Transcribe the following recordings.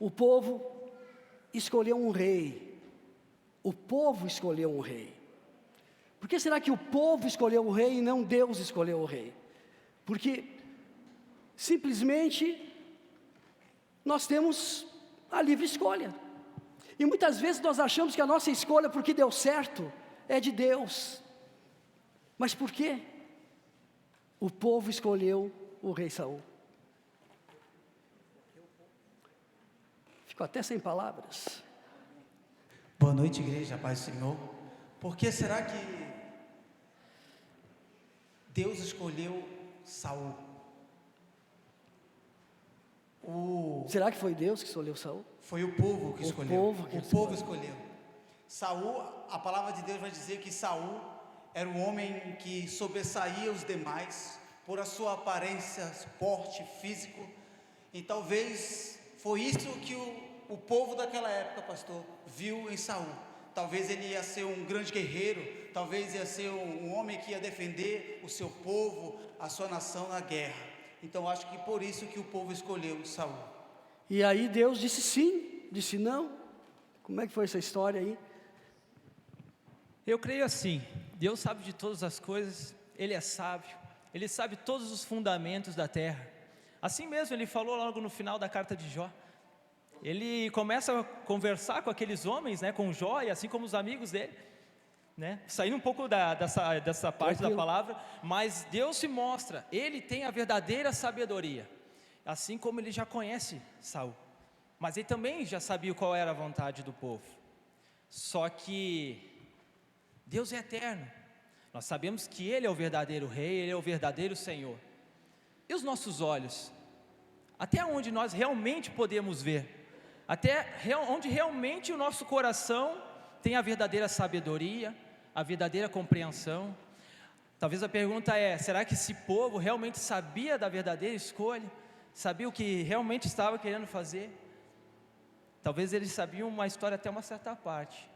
O povo escolheu um rei. O povo escolheu um rei. Por que será que o povo escolheu o rei e não Deus escolheu o rei? Porque simplesmente nós temos a livre escolha. E muitas vezes nós achamos que a nossa escolha, porque deu certo, é de Deus. Mas por quê? O povo escolheu o rei Saul. Fico até sem palavras. Boa noite, igreja, paz do Senhor. Por que será que Deus escolheu Saul? Será que foi Deus que escolheu Saul? Foi o povo que escolheu. O povo escolheu. Saul, a palavra de Deus vai dizer que Saul era um homem que sobressaía os demais por a sua aparência, porte físico. E talvez foi isso que o povo daquela época, pastor, viu em Saul. Talvez ele ia ser um grande guerreiro, talvez ia ser um homem que ia defender o seu povo, a sua nação na guerra. Então acho que por isso que o povo escolheu Saul. E aí Deus disse sim, disse não. Como é que foi essa história aí? Eu creio assim, Deus sabe de todas as coisas, Ele é sábio, Ele sabe todos os fundamentos da terra. Assim mesmo Ele falou logo no final da carta de Jó. Ele começa a conversar com aqueles homens, né, com Jó e assim como os amigos dele, né, saindo um pouco dessa parte da palavra, mas Deus se mostra, Ele tem a verdadeira sabedoria, assim como Ele já conhece Saul, mas Ele também já sabia qual era a vontade do povo. Só que Deus é eterno, nós sabemos que Ele é o verdadeiro Rei, Ele é o verdadeiro Senhor. E os nossos olhos, até onde nós realmente podemos ver, até onde realmente o nosso coração tem a verdadeira sabedoria, a verdadeira compreensão. Talvez a pergunta é, será que esse povo realmente sabia da verdadeira escolha? Sabia o que realmente estava querendo fazer? Talvez eles sabiam uma história até uma certa parte,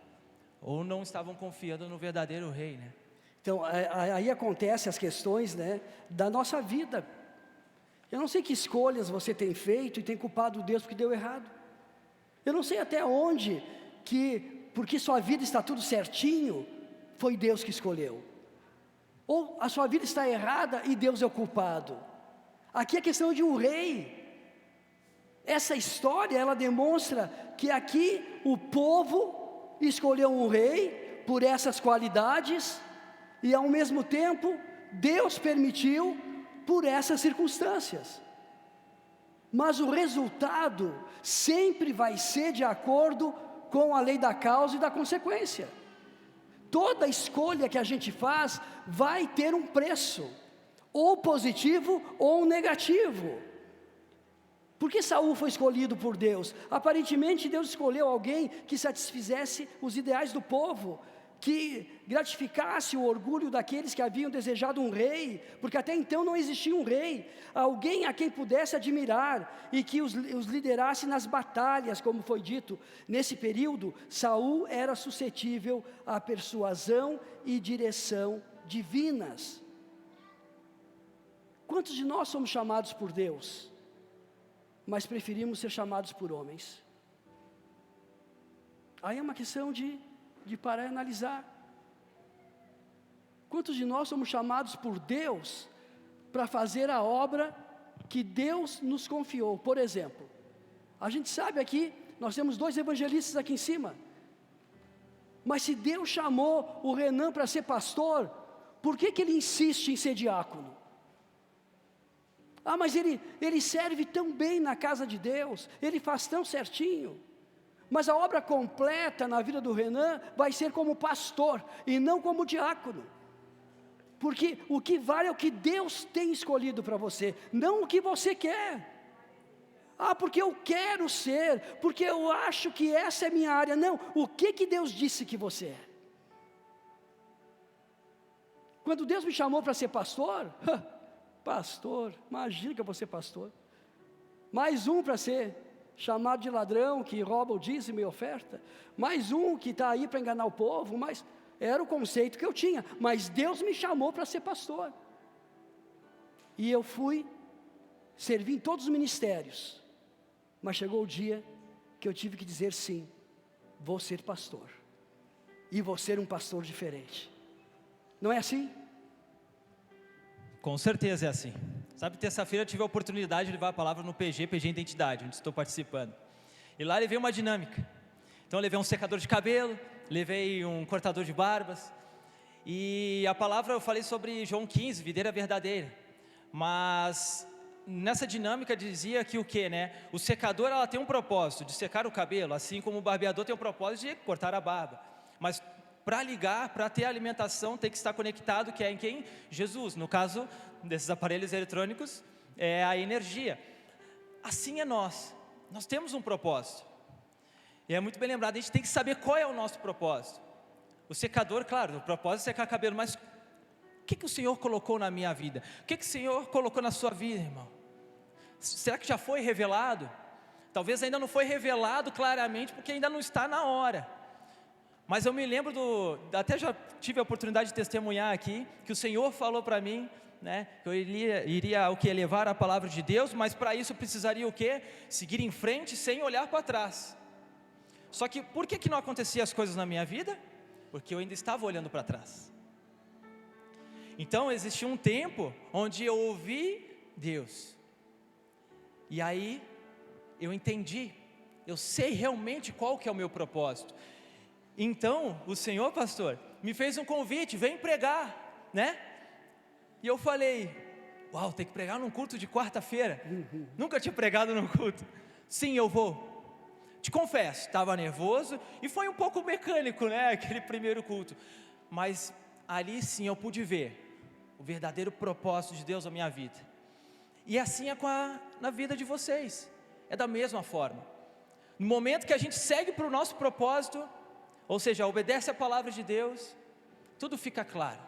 ou não estavam confiando no verdadeiro rei, né? Então, aí acontecem as questões, né, da nossa vida. Eu não sei que escolhas você tem feito e tem culpado Deus porque deu errado. Eu não sei até onde porque sua vida está tudo certinho, foi Deus que escolheu. Ou a sua vida está errada e Deus é o culpado. Aqui é questão de um rei. Essa história, ela demonstra que aqui o povo escolheu um rei por essas qualidades e ao mesmo tempo Deus permitiu por essas circunstâncias. Mas o resultado sempre vai ser de acordo com a lei da causa e da consequência. Toda escolha que a gente faz vai ter um preço, ou positivo ou negativo. Por que Saul foi escolhido por Deus? Aparentemente Deus escolheu alguém que satisfizesse os ideais do povo, que gratificasse o orgulho daqueles que haviam desejado um rei, porque até então não existia um rei, alguém a quem pudesse admirar e que os liderasse nas batalhas, como foi dito. Nesse período, Saul era suscetível à persuasão e direção divinas. Quantos de nós somos chamados por Deus, mas preferimos ser chamados por homens? Aí é uma questão de parar e analisar. Quantos de nós somos chamados por Deus para fazer a obra que Deus nos confiou? Por exemplo, a gente sabe aqui, nós temos 2 evangelistas aqui em cima, mas se Deus chamou o Renan para ser pastor, por que ele insiste em ser diácono? Ah, mas ele serve tão bem na casa de Deus, ele faz tão certinho. Mas a obra completa na vida do Renan vai ser como pastor e não como diácono. Porque o que vale é o que Deus tem escolhido para você, não o que você quer. Ah, porque eu quero ser, porque eu acho que essa é minha área. Não, o que Deus disse que você é? Quando Deus me chamou para ser pastor, pastor, imagina que eu vou ser pastor. Mais um para ser chamado de ladrão, que rouba o dízimo e oferta, mais um que está aí para enganar o povo, mas era o conceito que eu tinha, mas Deus me chamou para ser pastor, e eu fui servir em todos os ministérios, mas chegou o dia que eu tive que dizer sim, vou ser pastor. E vou ser um pastor diferente. Não é assim? Com certeza é assim. Sabe, terça-feira eu tive a oportunidade de levar a palavra no PG Identidade, onde estou participando. E lá levei uma dinâmica. Então eu levei um secador de cabelo, levei um cortador de barbas. E a palavra eu falei sobre João 15, videira verdadeira. Mas nessa dinâmica dizia que o quê, né? O secador, ela tem um propósito de secar o cabelo, assim como o barbeador tem um propósito de cortar a barba. Mas para ligar, para ter alimentação, tem que estar conectado, que é em quem? Jesus. No caso desses aparelhos eletrônicos, é a energia. Assim é nós temos um propósito. E é muito bem lembrado, a gente tem que saber qual é o nosso propósito. O secador, claro, o propósito é secar cabelo, mas o que o Senhor colocou na minha vida? O que o Senhor colocou na sua vida, irmão? Será que já foi revelado? Talvez ainda não foi revelado claramente, porque ainda não está na hora. Mas eu me lembro até já tive a oportunidade de testemunhar aqui, que o Senhor falou para mim, né, que eu iria o que? Levar a palavra de Deus, mas para isso eu precisaria o que? Seguir em frente sem olhar para trás. Só que por que não aconteciam as coisas na minha vida? Porque eu ainda estava olhando para trás. Então existia um tempo onde eu ouvi Deus. E aí eu entendi, eu sei realmente qual que é o meu propósito. Então o Senhor, pastor, me fez um convite, vem pregar, né? E eu falei, uau, tem que pregar num culto de quarta-feira. Nunca tinha pregado num culto. Sim, eu vou. Te confesso, estava nervoso e foi um pouco mecânico, né, aquele primeiro culto. Mas ali sim eu pude ver o verdadeiro propósito de Deus na minha vida. E assim é na vida de vocês. É da mesma forma. No momento que a gente segue para o nosso propósito, ou seja, obedece a palavra de Deus, tudo fica claro,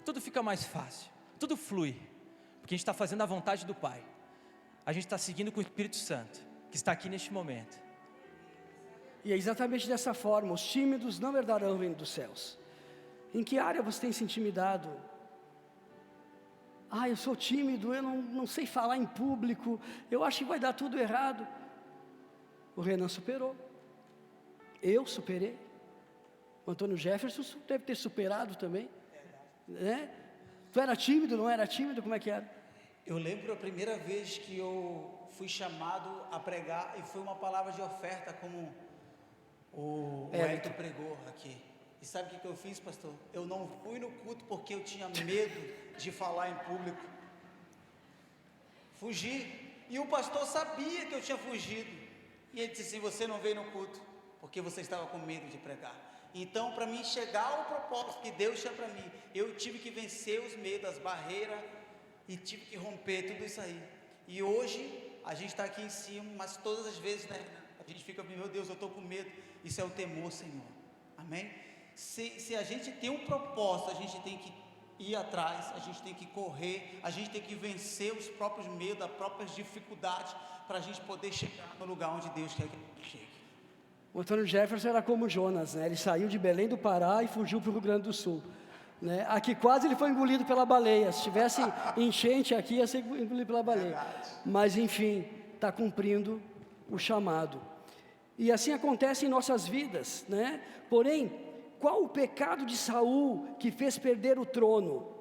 tudo fica mais fácil, tudo flui. Porque a gente está fazendo a vontade do Pai. A gente está seguindo com o Espírito Santo, que está aqui neste momento. E é exatamente dessa forma, os tímidos não herdarão o reino dos céus. Em que área você tem se intimidado? Eu sou tímido, eu não sei falar em público, eu acho que vai dar tudo errado. O Renan superou, eu superei, o Antônio Jefferson deve ter superado também, né? Tu era tímido, não era tímido, como é que era? Eu lembro a primeira vez que eu fui chamado a pregar e foi uma palavra de oferta, como o Hélio pregou aqui. E sabe o que eu fiz, pastor? Eu não fui no culto porque eu tinha medo de falar em público. Fugi. E o pastor sabia que eu tinha fugido. E ele disse assim, você não veio no culto porque você estava com medo de pregar. Então, para mim chegar ao propósito que Deus tinha para mim, eu tive que vencer os medos, as barreiras, e tive que romper tudo isso aí. E hoje, a gente está aqui em cima, mas todas as vezes, né, a gente fica, meu Deus, eu estou com medo. Isso é o temor, Senhor. Amém? Se a gente tem um propósito, a gente tem que ir atrás, a gente tem que correr, a gente tem que vencer os próprios medos, as próprias dificuldades, para a gente poder chegar no lugar onde Deus quer que a gente chegue. O Antônio Jefferson era como Jonas, né? Ele saiu de Belém do Pará e fugiu para o Rio Grande do Sul, né? Aqui quase ele foi engolido pela baleia. Se tivesse enchente aqui, ia ser engolido pela baleia. Mas enfim, está cumprindo o chamado. E assim acontece em nossas vidas, né? Porém, qual o pecado de Saul que fez perder o trono?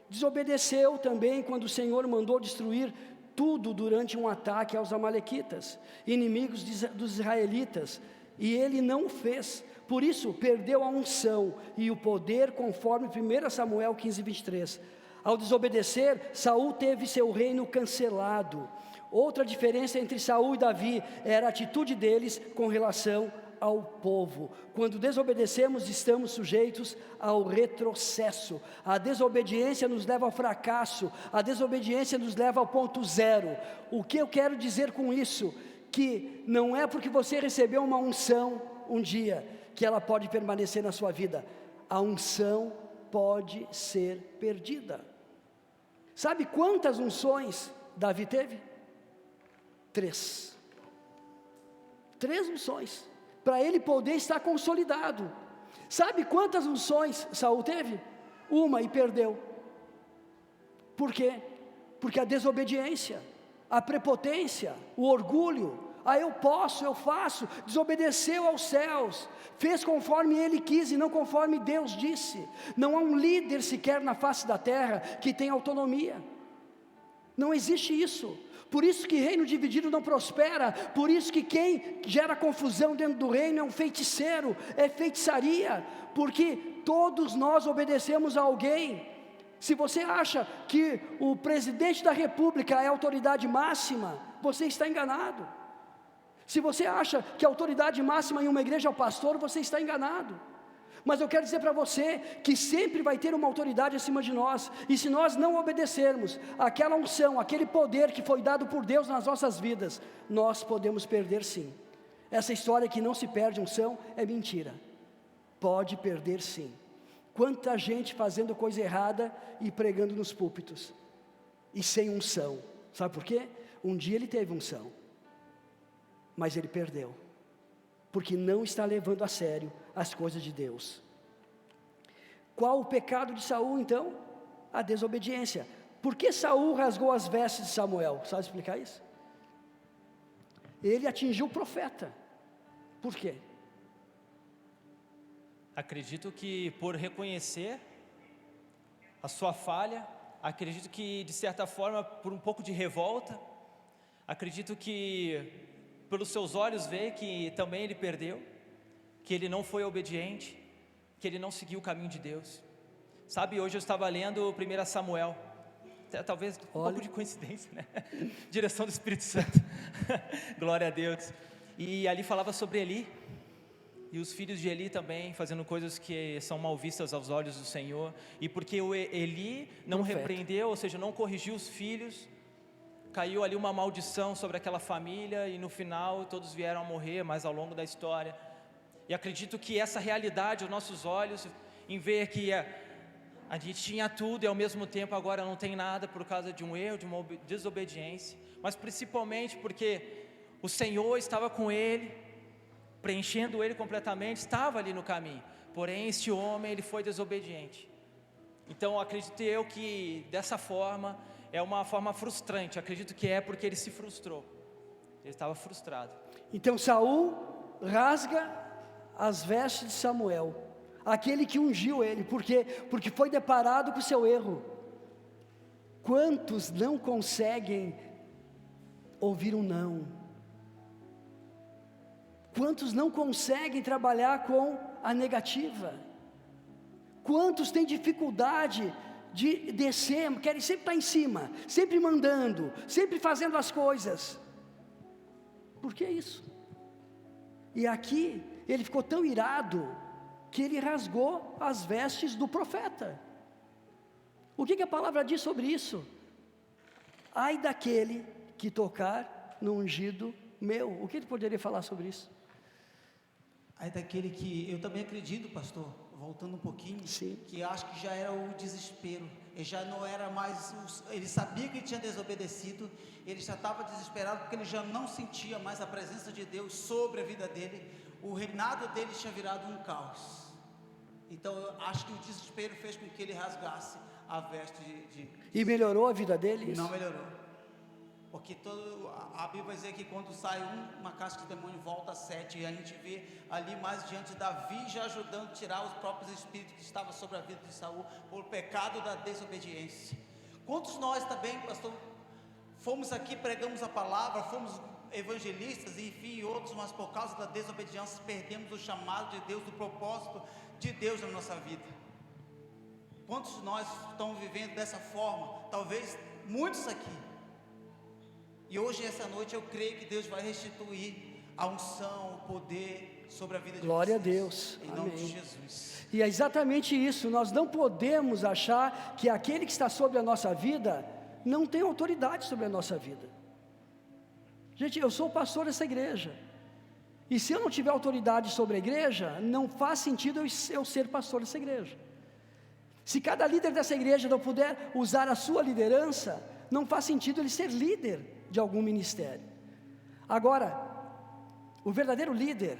Desobedeceu também quando o Senhor mandou destruir tudo durante um ataque aos amalequitas, inimigos dos israelitas, e ele não o fez. Por isso, perdeu a unção e o poder, conforme 1 Samuel 15, 23. Ao desobedecer, Saul teve seu reino cancelado. Outra diferença entre Saul e Davi era a atitude deles com relação ao povo. Quando desobedecemos, estamos sujeitos ao retrocesso. A desobediência nos leva ao fracasso. A desobediência nos leva ao ponto zero. O que eu quero dizer com isso? Que não é porque você recebeu uma unção um dia, que ela pode permanecer na sua vida. A unção pode ser perdida. Sabe quantas unções Davi teve? 3 unções, para ele poder estar consolidado. Sabe quantas unções Saul teve? 1 e perdeu. Por quê? Porque a desobediência, a prepotência, o orgulho, eu posso, eu faço. Desobedeceu aos céus, fez conforme ele quis e não conforme Deus disse. Não há um líder sequer na face da terra que tenha autonomia. Não existe isso. Por isso que reino dividido não prospera. Por isso que quem gera confusão dentro do reino é um feiticeiro, é feitiçaria. Porque todos nós obedecemos a alguém. Se você acha que o presidente da república é a autoridade máxima, você está enganado. Se você acha que a autoridade máxima em uma igreja é o pastor, você está enganado. Mas eu quero dizer para você que sempre vai ter uma autoridade acima de nós, e se nós não obedecermos aquela unção, aquele poder que foi dado por Deus nas nossas vidas, nós podemos perder sim. Essa história que não se perde unção é mentira. Pode perder sim. Quanta gente fazendo coisa errada e pregando nos púlpitos, e sem unção. Sabe por quê? Um dia ele teve unção, mas ele perdeu, porque não está levando a sério as coisas de Deus. Qual o pecado de Saul então? A desobediência. Por que Saul rasgou as vestes de Samuel? Sabe explicar isso? Ele atingiu o profeta. Por quê? Acredito que por reconhecer a sua falha, acredito que de certa forma por um pouco de revolta, acredito que pelos seus olhos ver que também ele perdeu, que ele não foi obediente, que ele não seguiu o caminho de Deus. Sabe, hoje eu estava lendo 1 Samuel, talvez um pouco de coincidência, né? Direção do Espírito Santo, glória a Deus. E ali falava sobre Eli, e os filhos de Eli também fazendo coisas que são mal vistas aos olhos do Senhor, e porque o Eli não repreendeu, ou seja, não corrigiu os filhos, caiu ali uma maldição sobre aquela família, e no final todos vieram a morrer, mas ao longo da história. E acredito que essa realidade aos nossos olhos, em ver que a gente tinha tudo e ao mesmo tempo agora não tem nada por causa de um erro, de uma desobediência, mas principalmente porque o Senhor estava com ele, preenchendo ele completamente, estava ali no caminho, porém este homem ele foi desobediente. Então acredito eu que dessa forma é uma forma frustrante, acredito que é porque ele se frustrou, ele estava frustrado. Então Saul rasga as vestes de Samuel, aquele que ungiu ele. Por quê? Porque foi deparado com o seu erro. Quantos não conseguem ouvir um não? Quantos não conseguem trabalhar com a negativa? Quantos têm dificuldade de descer, querem sempre estar em cima, sempre mandando, sempre fazendo as coisas? Por que isso? E aqui, ele ficou tão irado, que ele rasgou as vestes do profeta. O que a palavra diz sobre isso? Ai daquele que tocar no ungido meu. O que ele poderia falar sobre isso? Aí daquele que, eu também acredito, pastor, voltando um pouquinho, sim, que acho que já era o desespero, ele já não era mais, ele sabia que ele tinha desobedecido, ele já estava desesperado, porque ele já não sentia mais a presença de Deus sobre a vida dele, o reinado dele tinha virado um caos. Então eu acho que o desespero fez com que ele rasgasse a veste E melhorou a vida dele? Não melhorou. Porque a Bíblia vai dizer que quando sai uma casca de demônio, volta 7, e a gente vê ali mais diante Davi já ajudando a tirar os próprios espíritos que estavam sobre a vida de Saul, por pecado da desobediência. Quantos nós também, pastor, fomos aqui, pregamos a palavra, fomos evangelistas, e enfim, outros, mas por causa da desobediência, perdemos o chamado de Deus, do propósito de Deus na nossa vida. Quantos de nós estamos vivendo dessa forma? Talvez muitos aqui. E hoje, essa noite, eu creio que Deus vai restituir a unção, o poder sobre a vida de vocês. Glória a Deus. Em nome de Jesus. E é exatamente isso, nós não podemos achar que aquele que está sobre a nossa vida não tem autoridade sobre a nossa vida. Gente, eu sou pastor dessa igreja, e se eu não tiver autoridade sobre a igreja, não faz sentido eu ser pastor dessa igreja. Se cada líder dessa igreja não puder usar a sua liderança, não faz sentido ele ser líder de algum ministério. Agora, o verdadeiro líder,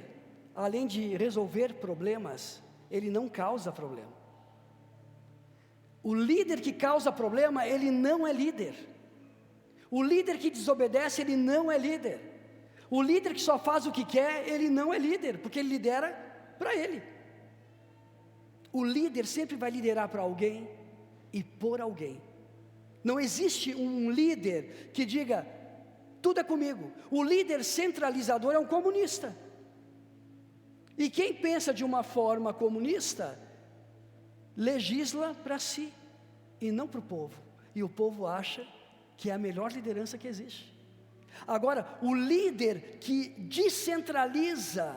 além de resolver problemas, ele não causa problema. O líder que causa problema, ele não é líder. O líder que desobedece, ele não é líder. O líder que só faz o que quer, ele não é líder, porque ele lidera para ele. O líder sempre vai liderar para alguém e por alguém. Não existe um líder que diga, tudo é comigo. O líder centralizador é um comunista. E quem pensa de uma forma comunista, legisla para si e não para o povo. E o povo acha que é a melhor liderança que existe. Agora, o líder que descentraliza,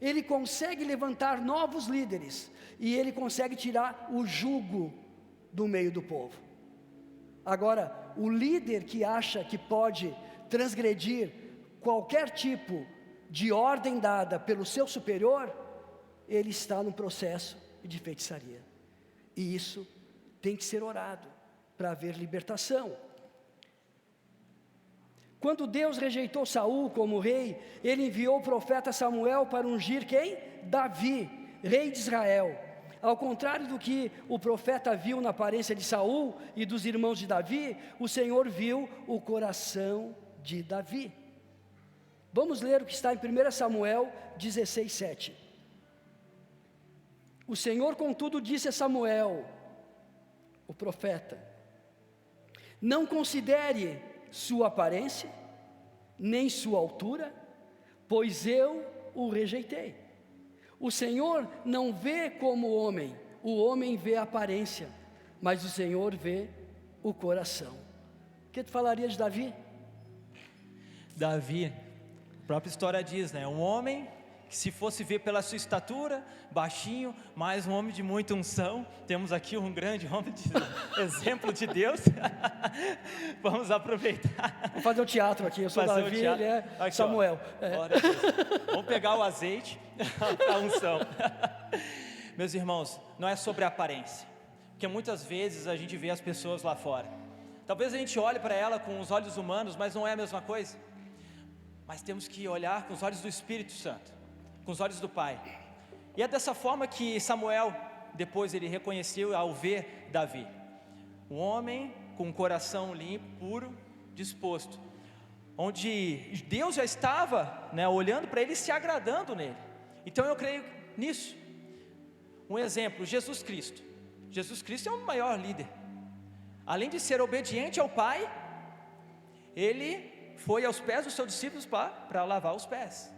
ele consegue levantar novos líderes, e ele consegue tirar o jugo do meio do povo. Agora, o líder que acha que pode transgredir qualquer tipo de ordem dada pelo seu superior, ele está num processo de feitiçaria. E isso tem que ser orado para haver libertação. Quando Deus rejeitou Saul como rei, ele enviou o profeta Samuel para ungir quem? Davi, rei de Israel. Ao contrário do que o profeta viu na aparência de Saul e dos irmãos de Davi, o Senhor viu o coração de Davi. Vamos ler o que está em 1 Samuel 16:7. O Senhor, contudo, disse a Samuel, o profeta: não considere sua aparência, nem sua altura, pois eu o rejeitei. O Senhor não vê como o homem vê a aparência, mas o Senhor vê o coração. O que tu falaria de Davi? Davi, a própria história diz, né? Um homem que, se fosse ver pela sua estatura, baixinho, mas um homem de muita unção. Temos aqui um grande homem de exemplo de Deus. Vamos aproveitar. Vamos fazer o teatro aqui. Eu sou Davi, ele é aqui, Samuel. Vamos pegar o azeite, a unção. Meus irmãos, não é sobre a aparência, porque muitas vezes a gente vê as pessoas lá fora. Talvez a gente olhe para ela com os olhos humanos, mas não é a mesma coisa. Mas temos que olhar com os olhos do Espírito Santo, com os olhos do Pai. E é dessa forma que Samuel, depois ele reconheceu ao ver Davi, um homem com um coração limpo, puro, disposto, onde Deus já estava, né, olhando para ele e se agradando nele. Então eu creio nisso. Um exemplo, Jesus Cristo. Jesus Cristo é o maior líder. Além de ser obediente ao Pai, ele foi aos pés dos seus discípulos para lavar os pés.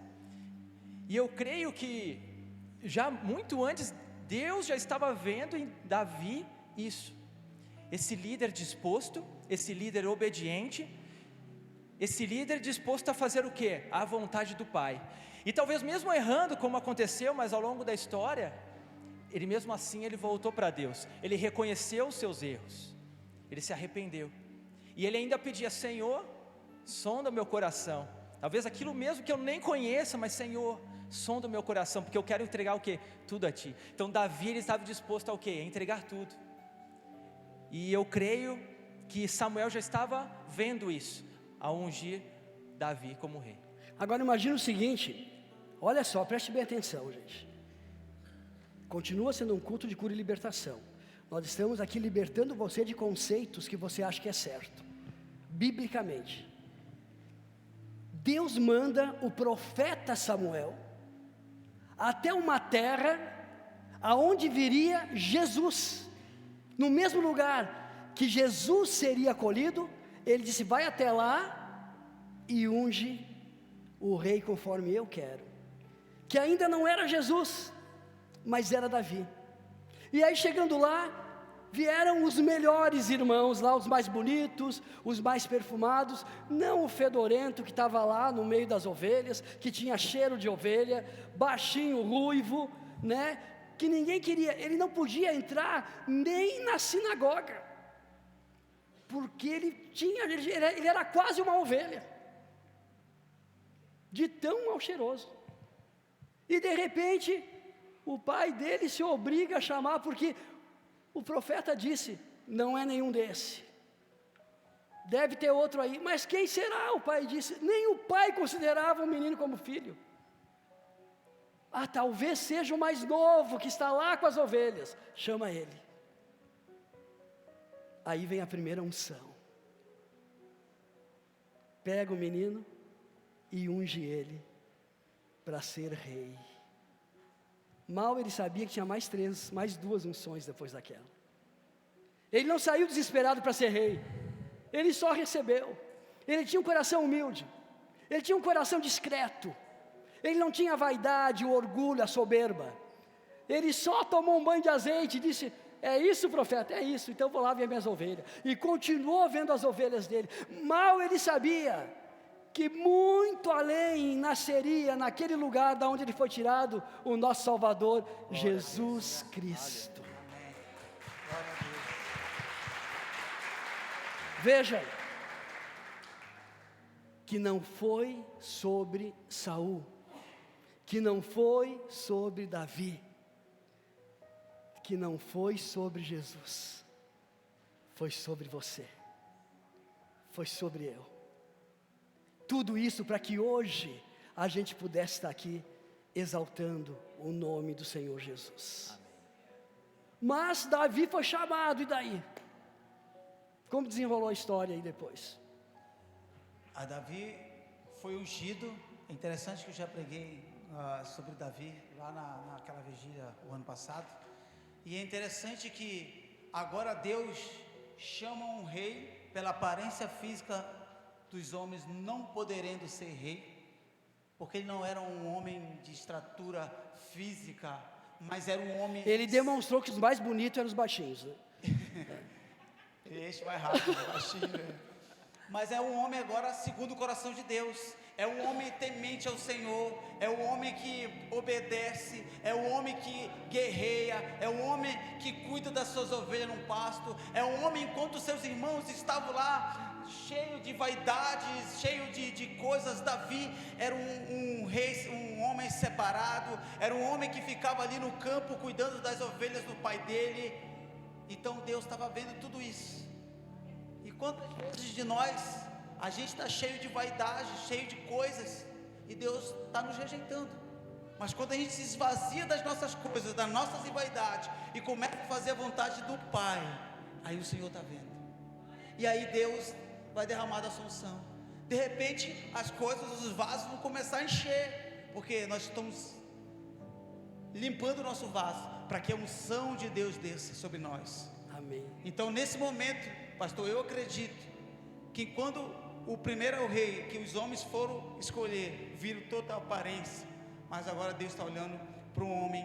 E eu creio que já muito antes, Deus já estava vendo em Davi isso. Esse líder disposto, esse líder obediente, esse líder disposto a fazer o quê? A vontade do Pai. E talvez mesmo errando, como aconteceu, mas ao longo da história, ele mesmo assim, ele voltou para Deus. Ele reconheceu os seus erros. Ele se arrependeu. E ele ainda pedia: Senhor, sonda meu coração. Talvez aquilo mesmo que eu nem conheça, mas Senhor, sonda o meu coração, porque eu quero entregar o quê? Tudo a Ti. Então Davi, ele estava disposto a o quê? A entregar tudo. E eu creio que Samuel já estava vendo isso, a ungir Davi como rei. Agora imagina o seguinte, olha só, preste bem atenção, gente. Continua sendo um culto de cura e libertação. Nós estamos aqui libertando você de conceitos que você acha que é certo, biblicamente. Deus manda o profeta Samuel até uma terra aonde viria Jesus. No mesmo lugar que Jesus seria acolhido, ele disse: vai até lá e unge o rei conforme eu quero. Que ainda não era Jesus, mas era Davi. E aí, chegando lá, vieram os melhores irmãos lá, os mais bonitos, os mais perfumados, não o fedorento que estava lá no meio das ovelhas, que tinha cheiro de ovelha, baixinho, ruivo, né? Que ninguém queria. Ele não podia entrar nem na sinagoga, porque ele era quase uma ovelha, de tão mal cheiroso. E de repente, o pai dele se obriga a chamar, porque o profeta disse: não é nenhum desse, deve ter outro aí. Mas quem será? O pai disse. Nem o pai considerava o menino como filho. Talvez seja o mais novo que está lá com as ovelhas, chama ele. Aí vem a primeira unção. Pega o menino e unge ele para ser rei. Mal ele sabia que tinha mais duas unções depois daquela. Ele não saiu desesperado para ser rei, ele só recebeu. Ele tinha um coração humilde, ele tinha um coração discreto, ele não tinha a vaidade, o orgulho, a soberba. Ele só tomou um banho de azeite e disse: é isso, profeta, é isso, então vou lá ver minhas ovelhas. E continuou vendo as ovelhas dele. Mal ele sabia que muito além nasceria naquele lugar da onde ele foi tirado o nosso Salvador, Jesus Cristo. Veja, que não foi sobre Saul, que não foi sobre Davi, que não foi sobre Jesus, foi sobre você, foi sobre eu. Tudo isso para que hoje a gente pudesse estar aqui exaltando o nome do Senhor Jesus. Amém. Mas Davi foi chamado, e daí? Como desenrolou a história aí depois? A Davi foi ungido. É interessante que eu já preguei sobre Davi lá naquela vigília o ano passado. E é interessante que agora Deus chama um rei pela aparência física dos homens, não podendo ser rei, porque ele não era um homem de estatura física, mas era um homem... Ele demonstrou que os mais bonitos eram os baixinhos, né? Este vai rápido, baixinho, né? Mas é um homem agora segundo o coração de Deus. É um homem temente ao Senhor, é um homem que obedece, é um homem que guerreia, é um homem que cuida das suas ovelhas no pasto, é um homem, enquanto seus irmãos estavam lá, cheio de vaidades, cheio de coisas. Davi era um rei, um homem separado, era um homem que ficava ali no campo, cuidando das ovelhas do pai dele. Então Deus estava vendo tudo isso. E quantas vezes de nós... a gente está cheio de vaidade, cheio de coisas, e Deus está nos rejeitando. Mas quando a gente se esvazia das nossas coisas, das nossas vaidades, e começa a fazer a vontade do Pai, aí o Senhor está vendo. E aí Deus vai derramar da sua unção. De repente, as coisas, os vasos vão começar a encher, porque nós estamos limpando o nosso vaso, para que a unção de Deus desça sobre nós. Amém. Então, nesse momento, pastor, eu acredito que quando o primeiro rei que os homens foram escolher, viram toda a aparência, mas agora Deus está olhando para um homem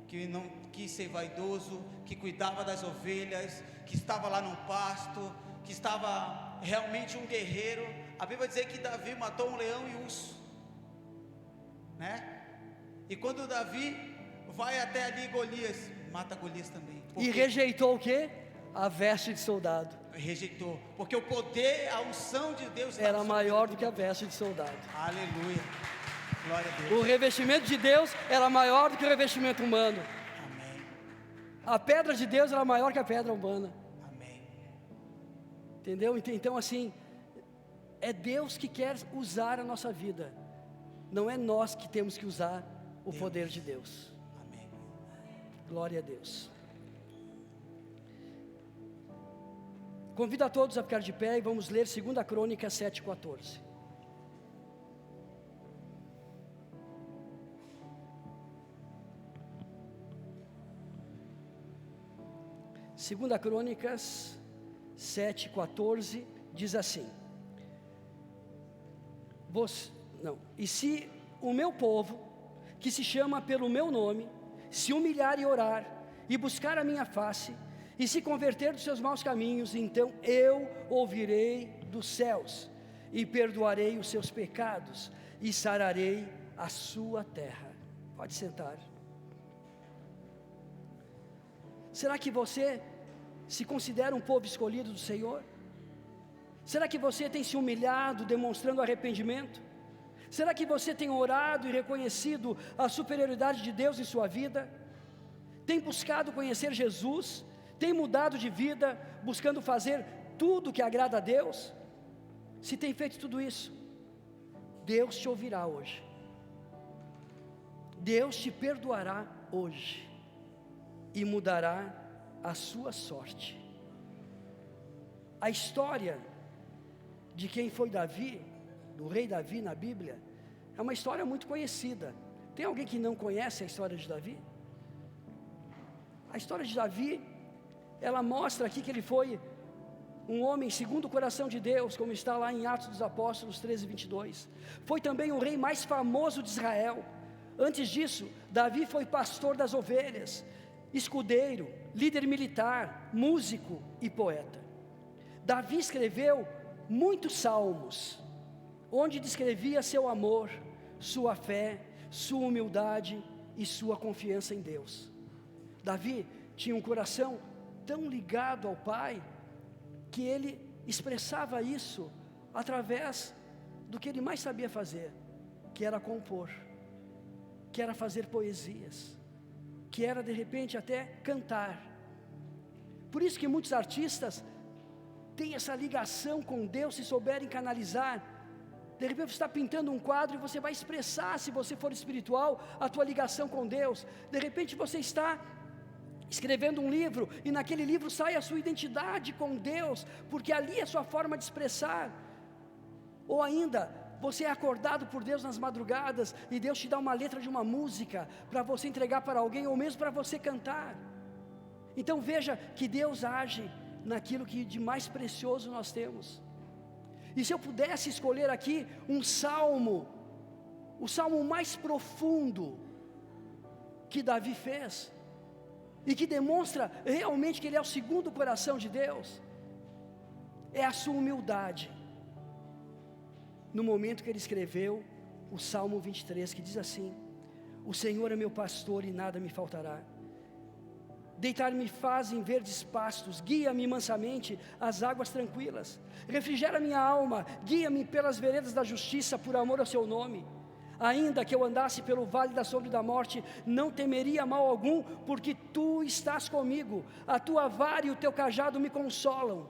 que não quis ser vaidoso, que cuidava das ovelhas, que estava lá no pasto, que estava realmente um guerreiro. A Bíblia vai dizer que Davi matou um leão e urso, né? E quando Davi vai até ali, Golias mata Golias também. E rejeitou o quê? A veste de soldado. Rejeitou, porque o poder, a unção de Deus era maior do que a veste de soldado. Aleluia, glória a Deus. O revestimento de Deus era maior do que o revestimento humano. Amém. A pedra de Deus era maior que a pedra humana. Amém. Entendeu? Então assim, é Deus que quer usar a nossa vida, não é nós que temos que usar o poder de Deus. Amém. Glória a Deus. Convido a todos a ficar de pé e vamos ler 2 Crônicas 7,14. Segunda Crônicas 7,14 diz assim: e se o meu povo, que se chama pelo meu nome, se humilhar e orar, e buscar a minha face, e se converter dos seus maus caminhos, então eu ouvirei dos céus, e perdoarei os seus pecados, e sararei a sua terra. Pode sentar. Será que você se considera um povo escolhido do Senhor? Será que você tem se humilhado, demonstrando arrependimento? Será que você tem orado e reconhecido a superioridade de Deus em sua vida? Tem buscado conhecer Jesus? Tem mudado de vida, buscando fazer tudo que agrada a Deus? Se tem feito tudo isso, Deus te ouvirá hoje. Deus te perdoará hoje e mudará a sua sorte. A história de quem foi Davi do rei Davi na Bíblia, é uma história muito conhecida. Tem alguém que não conhece a história de Davi? A história de Davi, ela mostra aqui que ele foi um homem segundo o coração de Deus, como está lá em Atos dos Apóstolos 13:22. Foi também o rei mais famoso de Israel. Antes disso, Davi foi pastor das ovelhas, escudeiro, líder militar, músico e poeta. Davi escreveu muitos salmos, onde descrevia seu amor, sua fé, sua humildade e sua confiança em Deus. Davi tinha um coração tão ligado ao Pai, que ele expressava isso através do que ele mais sabia fazer, que era compor, que era fazer poesias, que era de repente até cantar. Por isso que muitos artistas têm essa ligação com Deus, se souberem canalizar. De repente você está pintando um quadro e você vai expressar, se você for espiritual, a tua ligação com Deus. De repente você está escrevendo um livro, e naquele livro sai a sua identidade com Deus, porque ali é a sua forma de expressar. Ou ainda, você é acordado por Deus nas madrugadas, e Deus te dá uma letra de uma música, para você entregar para alguém, ou mesmo para você cantar. Então veja que Deus age naquilo que de mais precioso nós temos. E se eu pudesse escolher aqui um salmo, o salmo mais profundo que Davi fez, e que demonstra realmente que ele é o segundo coração de Deus, é a sua humildade, no momento que ele escreveu o Salmo 23, que diz assim: o Senhor é meu pastor e nada me faltará, deitar-me faz em verdes pastos, guia-me mansamente às águas tranquilas, refrigera minha alma, guia-me pelas veredas da justiça, por amor ao seu nome. Ainda que eu andasse pelo vale da sombra da morte, não temeria mal algum, porque tu estás comigo, a tua vara e o teu cajado me consolam.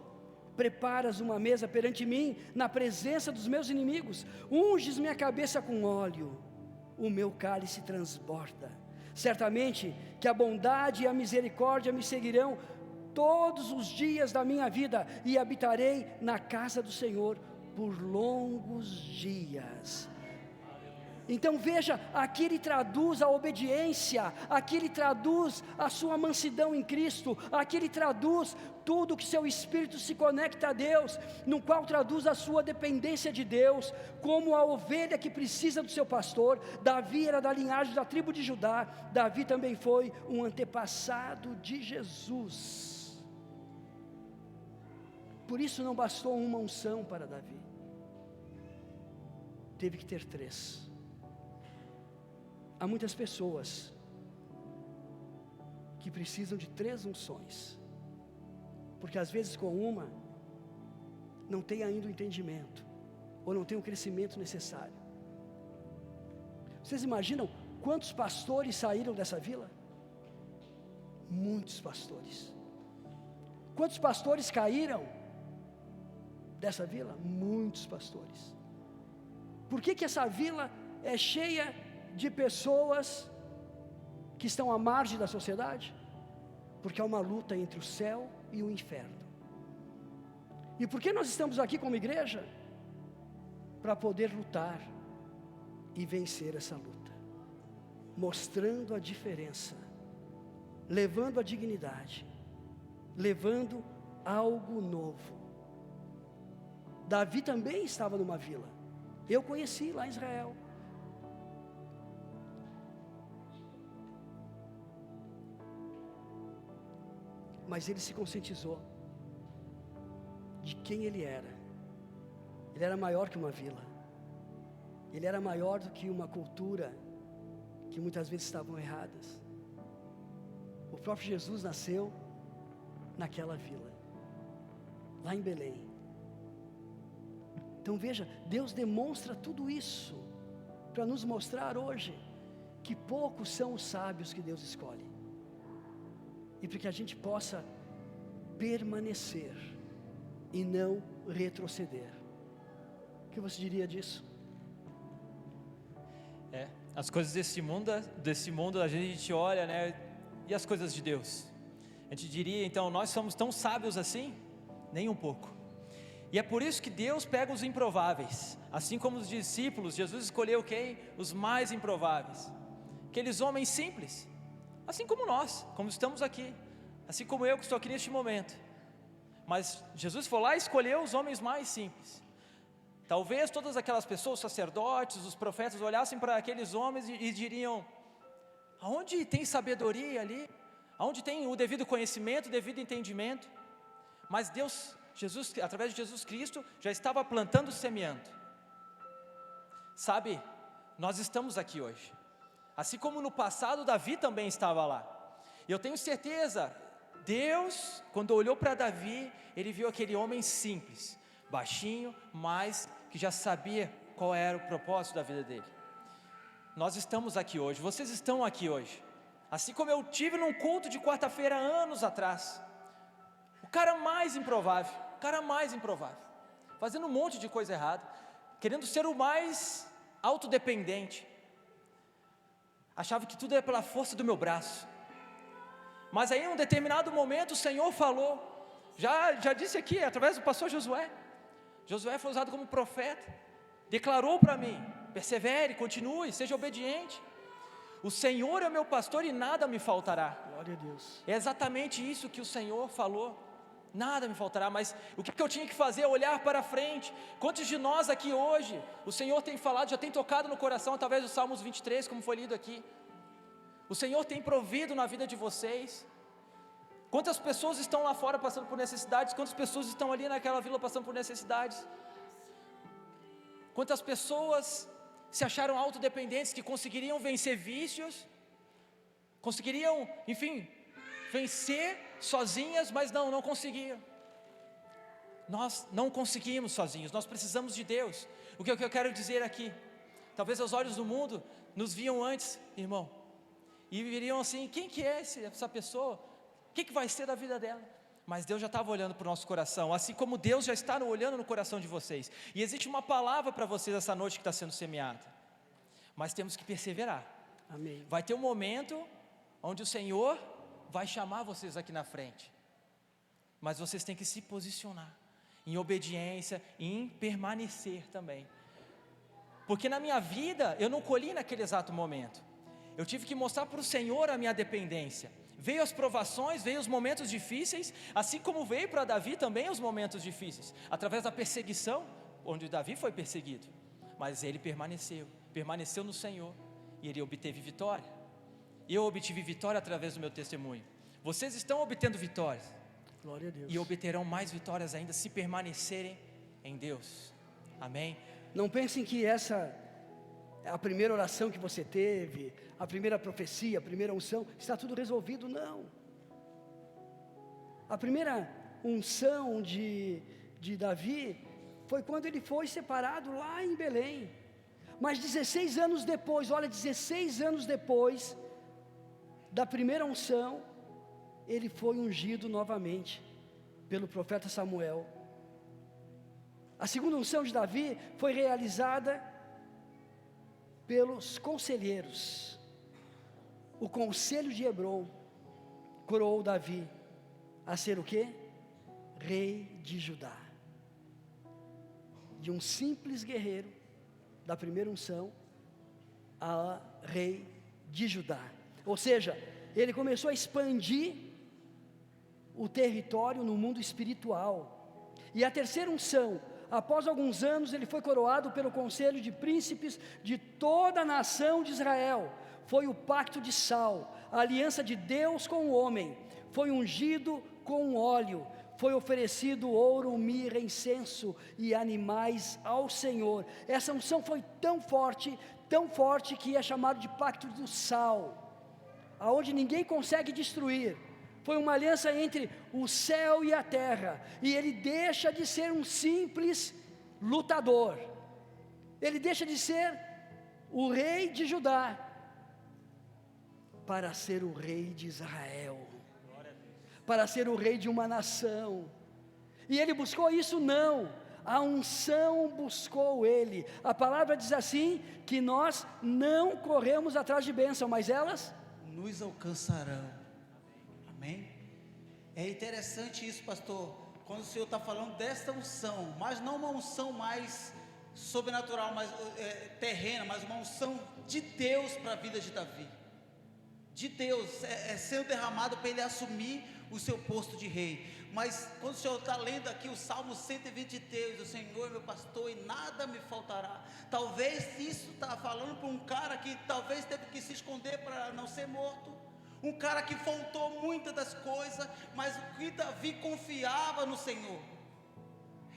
Preparas uma mesa perante mim, na presença dos meus inimigos, unges minha cabeça com óleo, o meu cálice transborda. Certamente que a bondade e a misericórdia me seguirão todos os dias da minha vida, e habitarei na casa do Senhor por longos dias. Então veja, aqui ele traduz a obediência, aqui ele traduz a sua mansidão em Cristo, aqui ele traduz tudo que seu espírito se conecta a Deus, no qual traduz a sua dependência de Deus, como a ovelha que precisa do seu pastor. Davi era da linhagem da tribo de Judá, Davi também foi um antepassado de Jesus. Por isso não bastou uma unção para Davi, teve que ter 3. Há muitas pessoas que precisam de 3 unções, porque às vezes com uma não tem ainda o entendimento, ou não tem o crescimento necessário. Vocês imaginam quantos pastores saíram dessa vila? Muitos pastores. Quantos pastores caíram dessa vila? Muitos pastores. Por que essa vila é cheia de pessoas que estão à margem da sociedade? Porque há uma luta entre o céu e o inferno. E por que nós estamos aqui como igreja? Para poder lutar e vencer essa luta, mostrando a diferença, levando a dignidade, levando algo novo. Davi também estava numa vila, eu conheci lá em Israel. Mas ele se conscientizou de quem ele era. Ele era maior que uma vila, ele era maior do que uma cultura que muitas vezes estavam erradas. O próprio Jesus nasceu naquela vila, lá em Belém. Então veja, Deus demonstra tudo isso para nos mostrar hoje que poucos são os sábios que Deus escolhe, e para que a gente possa permanecer e não retroceder. O que você diria disso? As coisas desse mundo a gente olha, né? E as coisas de Deus? A gente diria, então, nós somos tão sábios assim? Nem um pouco. E é por isso que Deus pega os improváveis, assim como os discípulos, Jesus escolheu quem? Os mais improváveis, aqueles homens simples, assim como nós, como estamos aqui, assim como eu que estou aqui neste momento. Mas Jesus foi lá e escolheu os homens mais simples. Talvez todas aquelas pessoas, os sacerdotes, os profetas, olhassem para aqueles homens e diriam: aonde tem sabedoria ali? Aonde tem o devido conhecimento, o devido entendimento? Mas Deus, Jesus, através de Jesus Cristo, já estava plantando e semeando. Sabe, nós estamos aqui hoje, assim como no passado Davi também estava lá. E eu tenho certeza, Deus, quando olhou para Davi, Ele viu aquele homem simples, baixinho, mas que já sabia qual era o propósito da vida dele. Nós estamos aqui hoje, vocês estão aqui hoje, assim como eu tive num culto de quarta-feira anos atrás, o cara mais improvável, fazendo um monte de coisa errada, querendo ser o mais autodependente, achava que tudo era pela força do meu braço. Mas aí em um determinado momento o Senhor falou, já disse aqui, através do pastor Josué foi usado como profeta, declarou para mim: persevere, continue, seja obediente, o Senhor é meu pastor e nada me faltará. Glória a Deus. É exatamente isso que o Senhor falou, nada me faltará. Mas o que eu tinha que fazer é olhar para frente. Quantos de nós aqui hoje, o Senhor tem falado, já tem tocado no coração através do Salmos 23, como foi lido aqui, o Senhor tem provido na vida de vocês. Quantas pessoas estão lá fora passando por necessidades? Quantas pessoas estão ali naquela vila passando por necessidades? Quantas pessoas se acharam autodependentes, que conseguiriam vencer vícios, conseguiriam, enfim, vencer sozinhas, mas não conseguiam. Nós não conseguimos sozinhos, nós precisamos de Deus. O que eu quero dizer aqui, talvez aos olhos do mundo, nos viam antes, irmão, e viriam assim: quem que é essa pessoa? O que vai ser da vida dela? Mas Deus já estava olhando para o nosso coração, assim como Deus já está olhando no coração de vocês. E existe uma palavra para vocês essa noite que está sendo semeada, mas temos que perseverar. Amém. Vai ter um momento onde o Senhor vai chamar vocês aqui na frente, mas vocês têm que se posicionar em obediência e em permanecer também, porque na minha vida eu não colhi naquele exato momento, eu tive que mostrar para o Senhor a minha dependência. Veio as provações, veio os momentos difíceis, assim como veio para Davi também os momentos difíceis, através da perseguição, onde Davi foi perseguido, mas ele permaneceu no Senhor, e ele obteve vitória. Eu obtive vitória através do meu testemunho. Vocês estão obtendo vitórias, Glória a Deus. e obterão mais vitórias ainda se permanecerem em Deus. Amém? Não pensem que essa é a primeira oração que você teve, a primeira profecia, a primeira unção, está tudo resolvido. Não. A primeira unção de Davi foi quando ele foi separado lá em Belém. Mas 16 anos depois, 16 anos depois da primeira unção, ele foi ungido novamente pelo profeta Samuel. A segunda unção de Davi foi realizada pelos conselheiros. O conselho de Hebron coroou Davi a ser o quê? Rei de Judá. De um simples guerreiro da primeira unção a rei de Judá. Ou seja, ele começou a expandir o território no mundo espiritual. E a terceira unção, após alguns anos, ele foi coroado pelo conselho de príncipes de toda a nação de Israel. Foi o pacto de sal, a aliança de Deus com o homem. Foi ungido com óleo, foi oferecido ouro, mirra, incenso e animais ao Senhor. Essa unção foi tão forte que é chamado de pacto do sal, aonde ninguém consegue destruir. Foi uma aliança entre o céu e a terra, e ele deixa de ser um simples lutador, ele deixa de ser o rei de Judá, para ser o rei de Israel, para ser o rei de uma nação. E ele buscou isso? Não, a unção buscou ele. A palavra diz assim, que nós não corremos atrás de bênção, mas elas nos alcançarão. Amém? É interessante isso, pastor, quando o Senhor está falando desta unção, mas não uma unção mais sobrenatural, mais terrena, mas uma unção de Deus para a vida de Davi. De Deus, sendo derramado para ele assumir o seu posto de rei. Mas quando o Senhor está lendo aqui o Salmo 123, o Senhor é meu pastor e nada me faltará. Talvez isso está falando para um cara que talvez teve que se esconder para não ser morto. Um cara que faltou muitas das coisas, mas que Davi confiava no Senhor.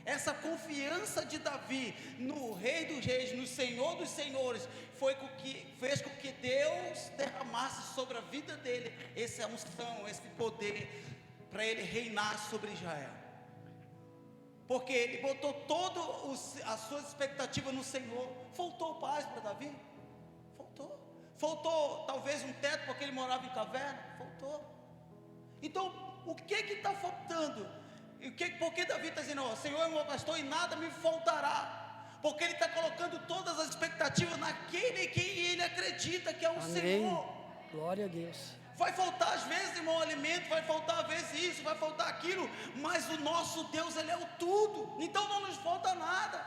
Essa confiança de Davi no Rei dos Reis, no Senhor dos Senhores, fez com que Deus derramasse sobre a vida dele essa unção, esse poder, para ele reinar sobre Israel. Porque ele botou toda a sua expectativa no Senhor. Faltou paz para Davi? Faltou talvez um teto porque ele morava em caverna? Faltou. Então, o que está faltando? Por que Davi está dizendo, Senhor é meu pastor e nada me faltará? Porque ele está colocando todas as expectativas naquele que ele acredita que é o Amém. Senhor. Glória a Deus. Vai faltar às vezes, irmão, alimento, vai faltar às vezes isso, vai faltar aquilo, mas o nosso Deus, Ele é o tudo, então não nos falta nada.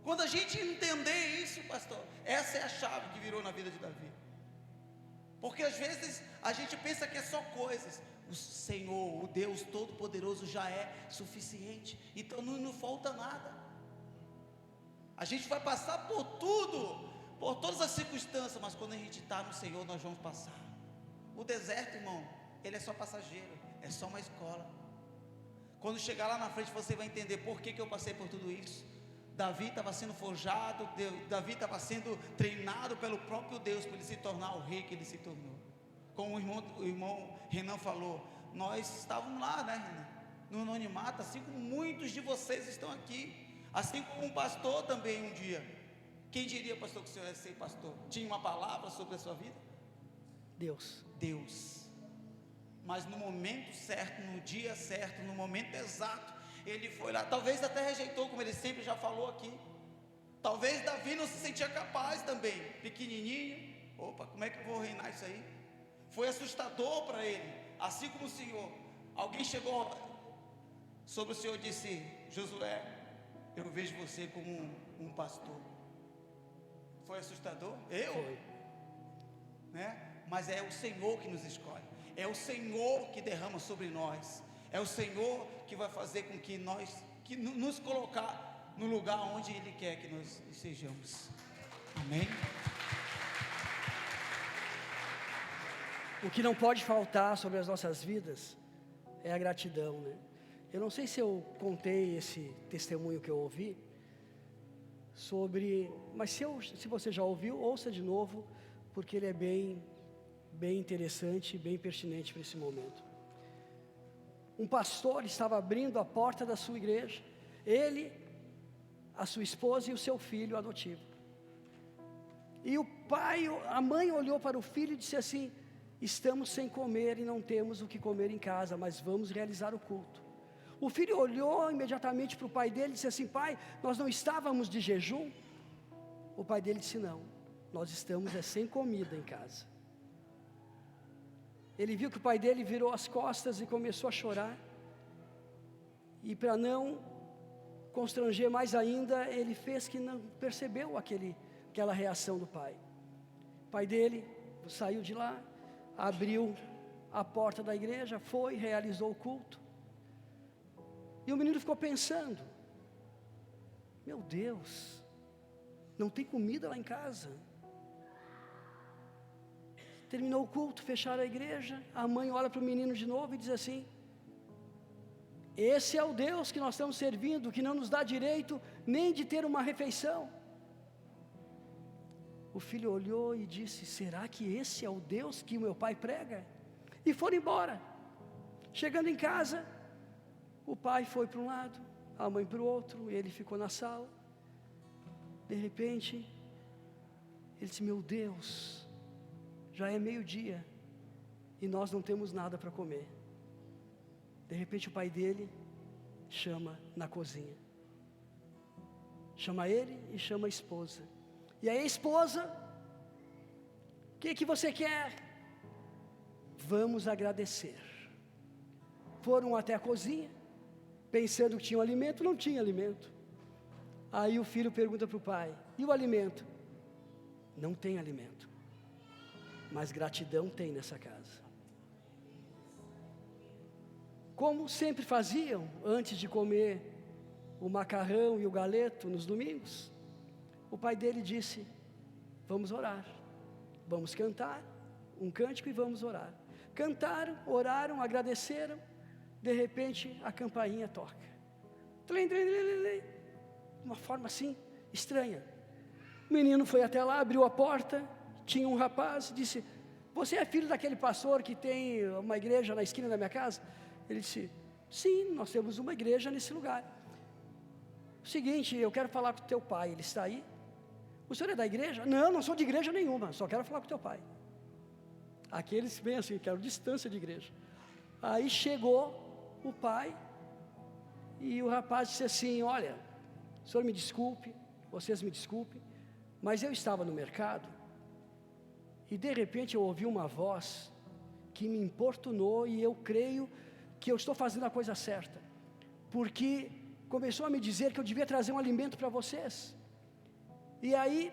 Quando a gente entender isso, pastor, essa é a chave que virou na vida de Davi. Porque às vezes a gente pensa que é só coisas. O Senhor, o Deus Todo-Poderoso já é suficiente, então não nos falta nada. A gente vai passar por tudo, por todas as circunstâncias, mas quando a gente está no Senhor, nós vamos passar. O deserto, irmão, ele é só passageiro, é só uma escola. Quando chegar lá na frente, você vai entender por que eu passei por tudo isso. Davi estava sendo forjado, Davi estava sendo treinado pelo próprio Deus para ele se tornar o rei que ele se tornou. Como o irmão Renan falou, nós estávamos lá, né, Renan? No anonimato, assim como muitos de vocês estão aqui, assim como um pastor também um dia. Quem diria, pastor, que o senhor ia ser pastor? Tinha uma palavra sobre a sua vida? Deus. Mas no momento certo, no dia certo, no momento exato, ele foi lá, talvez até rejeitou, como ele sempre já falou aqui. Talvez Davi não se sentia capaz também, pequenininho. Opa, como é que eu vou reinar isso aí? Foi assustador para ele, assim como o Senhor. Alguém chegou sobre o Senhor e disse, Josué, eu vejo você como um pastor. Foi assustador? Foi. Né? Mas é o Senhor que nos escolhe, é o Senhor que derrama sobre nós, é o Senhor que vai fazer com que nos colocar no lugar onde Ele quer que nós estejamos. Amém? O que não pode faltar sobre as nossas vidas é a gratidão, né? Eu não sei se eu contei esse testemunho que eu ouvi mas se você já ouviu, ouça de novo, porque ele é bem interessante, bem pertinente para esse momento. Um pastor estava abrindo a porta da sua igreja, ele, a sua esposa e o seu filho adotivo. E a mãe olhou para o filho e disse assim, estamos sem comer e não temos o que comer em casa, mas vamos realizar o culto. O filho olhou imediatamente para o pai dele e disse assim, pai, nós não estávamos de jejum? O pai dele disse, não, nós estamos sem comida em casa. Ele viu que o pai dele virou as costas e começou a chorar. E para não constranger mais ainda, ele fez que não percebeu aquela reação do pai. O pai dele saiu de lá, abriu a porta da igreja, realizou o culto. E o menino ficou pensando, meu Deus, não tem comida lá em casa. Terminou o culto, fecharam a igreja, a mãe olha para o menino de novo e diz assim, esse é o Deus que nós estamos servindo, que não nos dá direito nem de ter uma refeição. O filho olhou e disse, será que esse é o Deus que o meu pai prega? E foram embora. Chegando em casa, o pai foi para um lado, a mãe para o outro, ele ficou na sala. De repente, ele disse, meu Deus, já é meio-dia e nós não temos nada para comer. De repente o pai dele chama na cozinha. Chama ele e chama a esposa. E aí a esposa, o que você quer? Vamos agradecer. Foram até a cozinha, pensando que tinha um alimento, não tinha alimento. Aí o filho pergunta para o pai: e o alimento? Não tem alimento, mas gratidão tem nessa casa. Como sempre faziam antes de comer o macarrão e o galeto nos domingos, o pai dele disse: vamos orar, vamos cantar um cântico e vamos orar. Cantaram, oraram, agradeceram. De repente a campainha toca, tlim, tlim, tlim, tlim, de uma forma assim estranha. O menino foi até lá, abriu a porta, tinha um rapaz, disse: você é filho daquele pastor que tem uma igreja na esquina da minha casa? Ele disse: sim, nós temos uma igreja nesse lugar. O seguinte, eu quero falar com o teu pai, ele está aí? O senhor é da igreja? Não, não sou de igreja nenhuma, só quero falar com o teu pai. Aqueles bem assim, quero distância de igreja. Aí chegou o pai, e o rapaz disse assim: olha, o senhor me desculpe, vocês me desculpem, mas eu estava no mercado, e de repente eu ouvi uma voz que me importunou, e eu creio que eu estou fazendo a coisa certa, porque começou a me dizer que eu devia trazer um alimento para vocês. E aí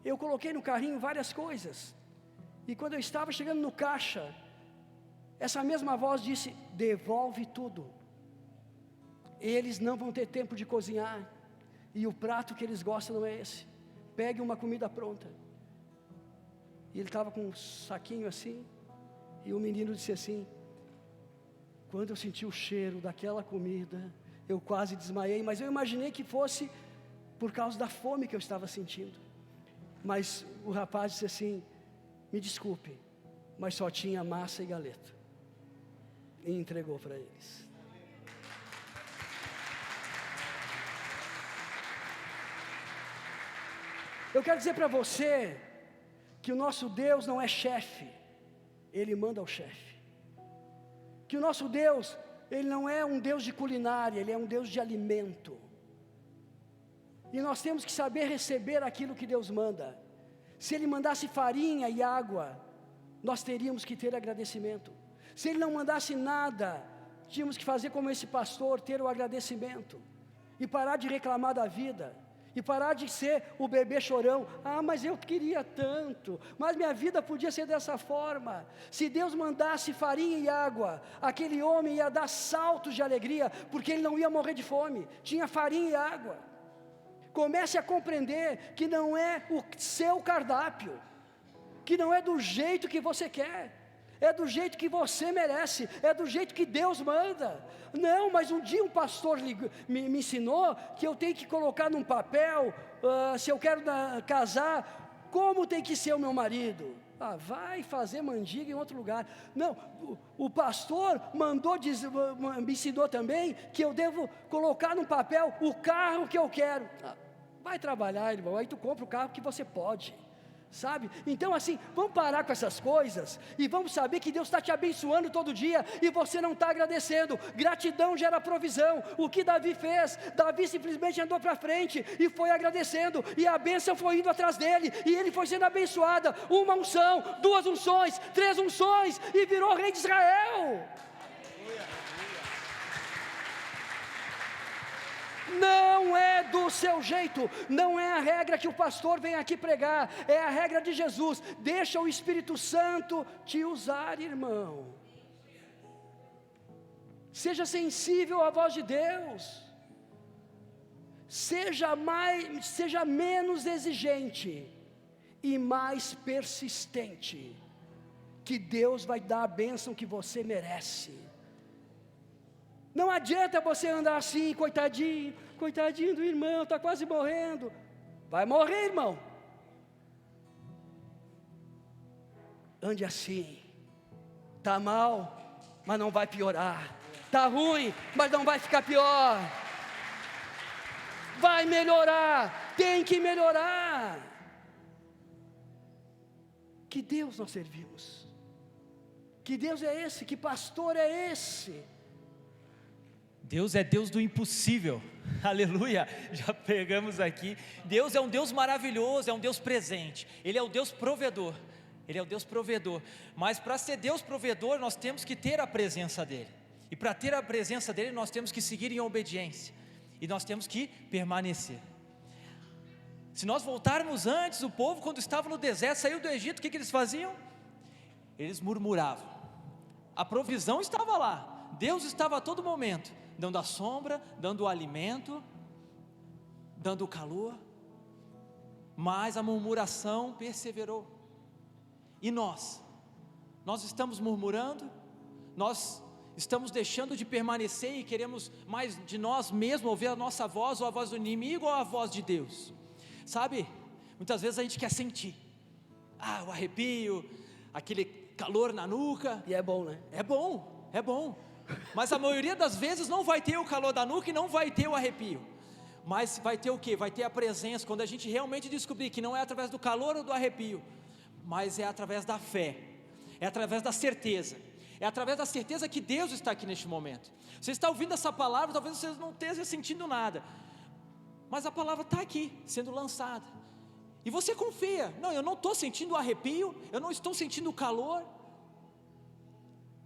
eu coloquei no carrinho várias coisas, e quando eu estava chegando no caixa, essa mesma voz disse: devolve tudo, eles não vão ter tempo de cozinhar, e o prato que eles gostam não é esse, pegue uma comida pronta. E ele estava com um saquinho assim, e o menino disse assim: quando eu senti o cheiro daquela comida, eu quase desmaiei, mas eu imaginei que fosse por causa da fome que eu estava sentindo. Mas o rapaz disse assim: me desculpe, mas só tinha massa e galeto. E entregou para eles. Eu quero dizer para você que o nosso Deus não é chefe, Ele manda ao chefe. Que o nosso Deus, Ele não é um Deus de culinária, Ele é um Deus de alimento. E nós temos que saber receber aquilo que Deus manda. Se Ele mandasse farinha e água, nós teríamos que ter agradecimento. Se Ele não mandasse nada, tínhamos que fazer como esse pastor, ter o agradecimento. E parar de reclamar da vida. E parar de ser o bebê chorão. Ah, mas eu queria tanto, mas minha vida podia ser dessa forma. Se Deus mandasse farinha e água, aquele homem ia dar saltos de alegria, porque ele não ia morrer de fome, tinha farinha e água. Comece a compreender que não é o seu cardápio, que não é do jeito que você quer, é do jeito que você merece, é do jeito que Deus manda. Não, mas um dia um pastor me ensinou que eu tenho que colocar num papel, se eu quero casar, como tem que ser o meu marido. Ah, vai fazer mandiga em outro lugar. Não, o pastor me ensinou também que eu devo colocar num papel o carro que eu quero. Ah, vai trabalhar, irmão, aí tu compra o carro que você pode. Sabe? Então assim, vamos parar com essas coisas e vamos saber que Deus está te abençoando todo dia e você não está agradecendo. Gratidão gera provisão. O que Davi fez? Davi simplesmente andou para frente e foi agradecendo, e a bênção foi indo atrás dele, e ele foi sendo abençoado. Uma unção, 2 unções, 3 unções, e virou rei de Israel. Não é do seu jeito, não é a regra que o pastor vem aqui pregar, é a regra de Jesus. Deixa o Espírito Santo te usar, irmão. Seja sensível à voz de Deus, seja menos exigente e mais persistente, que Deus vai dar a bênção que você merece. Não adianta você andar assim, coitadinho do irmão, está quase morrendo. Vai morrer, irmão. Ande assim. Está mal, mas não vai piorar. Está ruim, mas não vai ficar pior. Vai melhorar, tem que melhorar. Que Deus nós servimos? Que Deus é esse? Que pastor é esse? Deus é Deus do impossível, aleluia, já pegamos aqui. Deus é um Deus maravilhoso, é um Deus presente, Ele é o Deus provedor, Ele é o Deus provedor. Mas para ser Deus provedor, nós temos que ter a presença dEle. E para ter a presença dele, nós temos que seguir em obediência, e nós temos que permanecer. Se nós voltarmos antes, o povo, quando estava no deserto, saiu do Egito, o que eles faziam? Eles murmuravam. A provisão estava lá, Deus estava a todo momento, dando a sombra, dando o alimento, dando o calor, mas a murmuração perseverou. E nós estamos murmurando, nós estamos deixando de permanecer e queremos mais de nós mesmos, ouvir a nossa voz, ou a voz do inimigo, ou a voz de Deus. Sabe, muitas vezes a gente quer sentir, o arrepio, aquele calor na nuca. E é bom, né? É bom, mas a maioria das vezes não vai ter o calor da nuca e não vai ter o arrepio. Mas vai ter o quê? Vai ter a presença, quando a gente realmente descobrir que não é através do calor ou do arrepio, mas é através da fé, é através da certeza, é através da certeza que Deus está aqui neste momento. Você está ouvindo essa palavra, talvez você não esteja sentindo nada, mas a palavra está aqui, sendo lançada, e você confia. Não, eu não estou sentindo o arrepio, eu não estou sentindo o calor,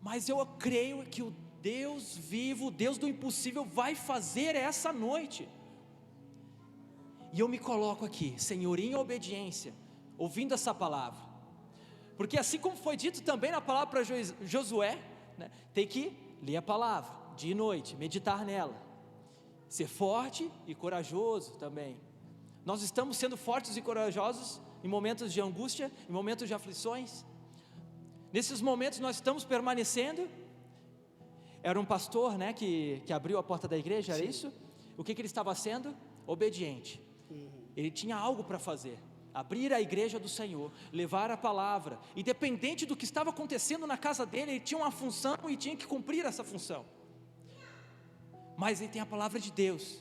mas eu creio que o Deus vivo, o Deus do impossível vai fazer essa noite. E eu me coloco aqui, Senhor, em obediência, ouvindo essa palavra, porque assim como foi dito também na palavra para Josué, né, tem que ler a palavra, dia e noite, meditar nela, ser forte e corajoso também. Nós estamos sendo fortes e corajosos em momentos de angústia, em momentos de aflições. Nesses momentos nós estamos permanecendo. Era um pastor, né, que abriu a porta da igreja, era isso? O que ele estava sendo? Obediente. Ele tinha algo para fazer, abrir a igreja do Senhor, levar a palavra, independente do que estava acontecendo na casa dele, ele tinha uma função e tinha que cumprir essa função. Mas ele tem a palavra de Deus,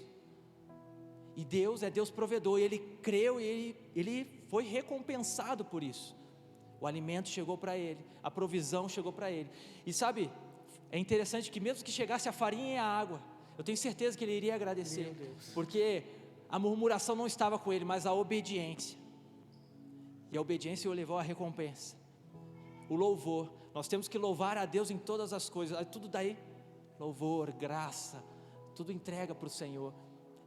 e Deus é Deus provedor, e ele creu, e ele foi recompensado por isso. O alimento chegou para ele, a provisão chegou para ele. E sabe, é interessante que mesmo que chegasse a farinha e a água, eu tenho certeza que ele iria agradecer, porque a murmuração não estava com ele, mas a obediência. E a obediência o levou à recompensa. O louvor, nós temos que louvar a Deus em todas as coisas. Tudo daí, louvor, graça, tudo entrega para o Senhor.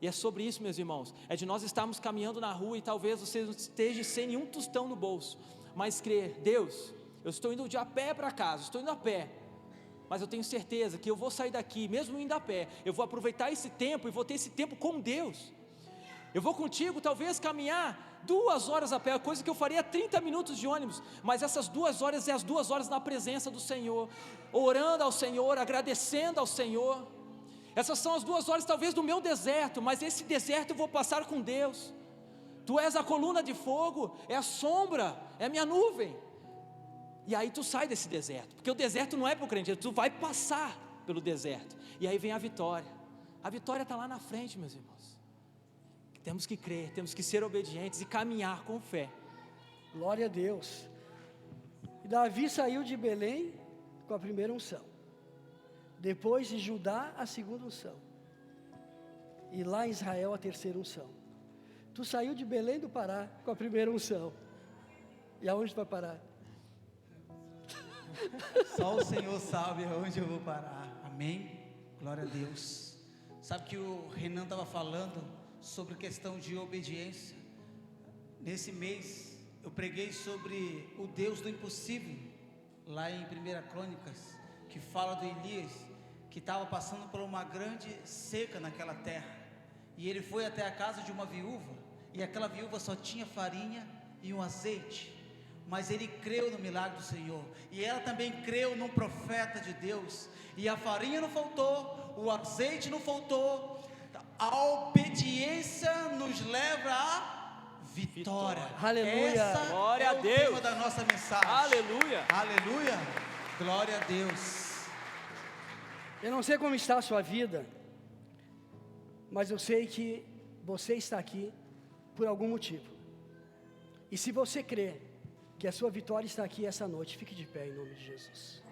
E é sobre isso, meus irmãos, é de nós estarmos caminhando na rua e talvez você não esteja sem nenhum tostão no bolso, mas crer, Deus, eu estou indo de a pé para casa, estou indo a pé, mas eu tenho certeza que eu vou sair daqui, mesmo indo a pé, eu vou aproveitar esse tempo e vou ter esse tempo com Deus. Eu vou contigo talvez caminhar 2 horas a pé, coisa que eu faria 30 minutos de ônibus, mas essas 2 horas é as 2 horas na presença do Senhor, orando ao Senhor, agradecendo ao Senhor. Essas são as 2 horas talvez do meu deserto, mas esse deserto eu vou passar com Deus. Tu és a coluna de fogo, é a sombra, é a minha nuvem. E aí tu sai desse deserto, porque o deserto não é para o crente, tu vai passar pelo deserto, e aí vem a vitória está lá na frente, meus irmãos. Temos que crer, temos que ser obedientes e caminhar com fé. Glória a Deus. E Davi saiu de Belém com a primeira unção, depois de Judá a segunda unção, e lá em Israel a terceira unção. Tu saiu de Belém do Pará com a primeira unção, e aonde tu vai parar? Só o Senhor sabe aonde eu vou parar. Amém? Glória a Deus. Sabe que o Renan estava falando sobre questão de obediência. Nesse mês eu preguei sobre o Deus do impossível, lá em 1 Crônicas, que fala do Elias, que estava passando por uma grande seca naquela terra, e ele foi até a casa de uma viúva, e aquela viúva só tinha farinha e um azeite, mas ele creu no milagre do Senhor, e ela também creu num profeta de Deus, e a farinha não faltou, o azeite não faltou. A obediência nos leva à vitória. Aleluia. Essa Glória é a o Deus. tema da nossa mensagem. Aleluia. Aleluia. Glória a Deus. Eu não sei como está a sua vida, mas eu sei que você está aqui por algum motivo. E se você crê que a sua vitória está aqui essa noite, fique de pé em nome de Jesus.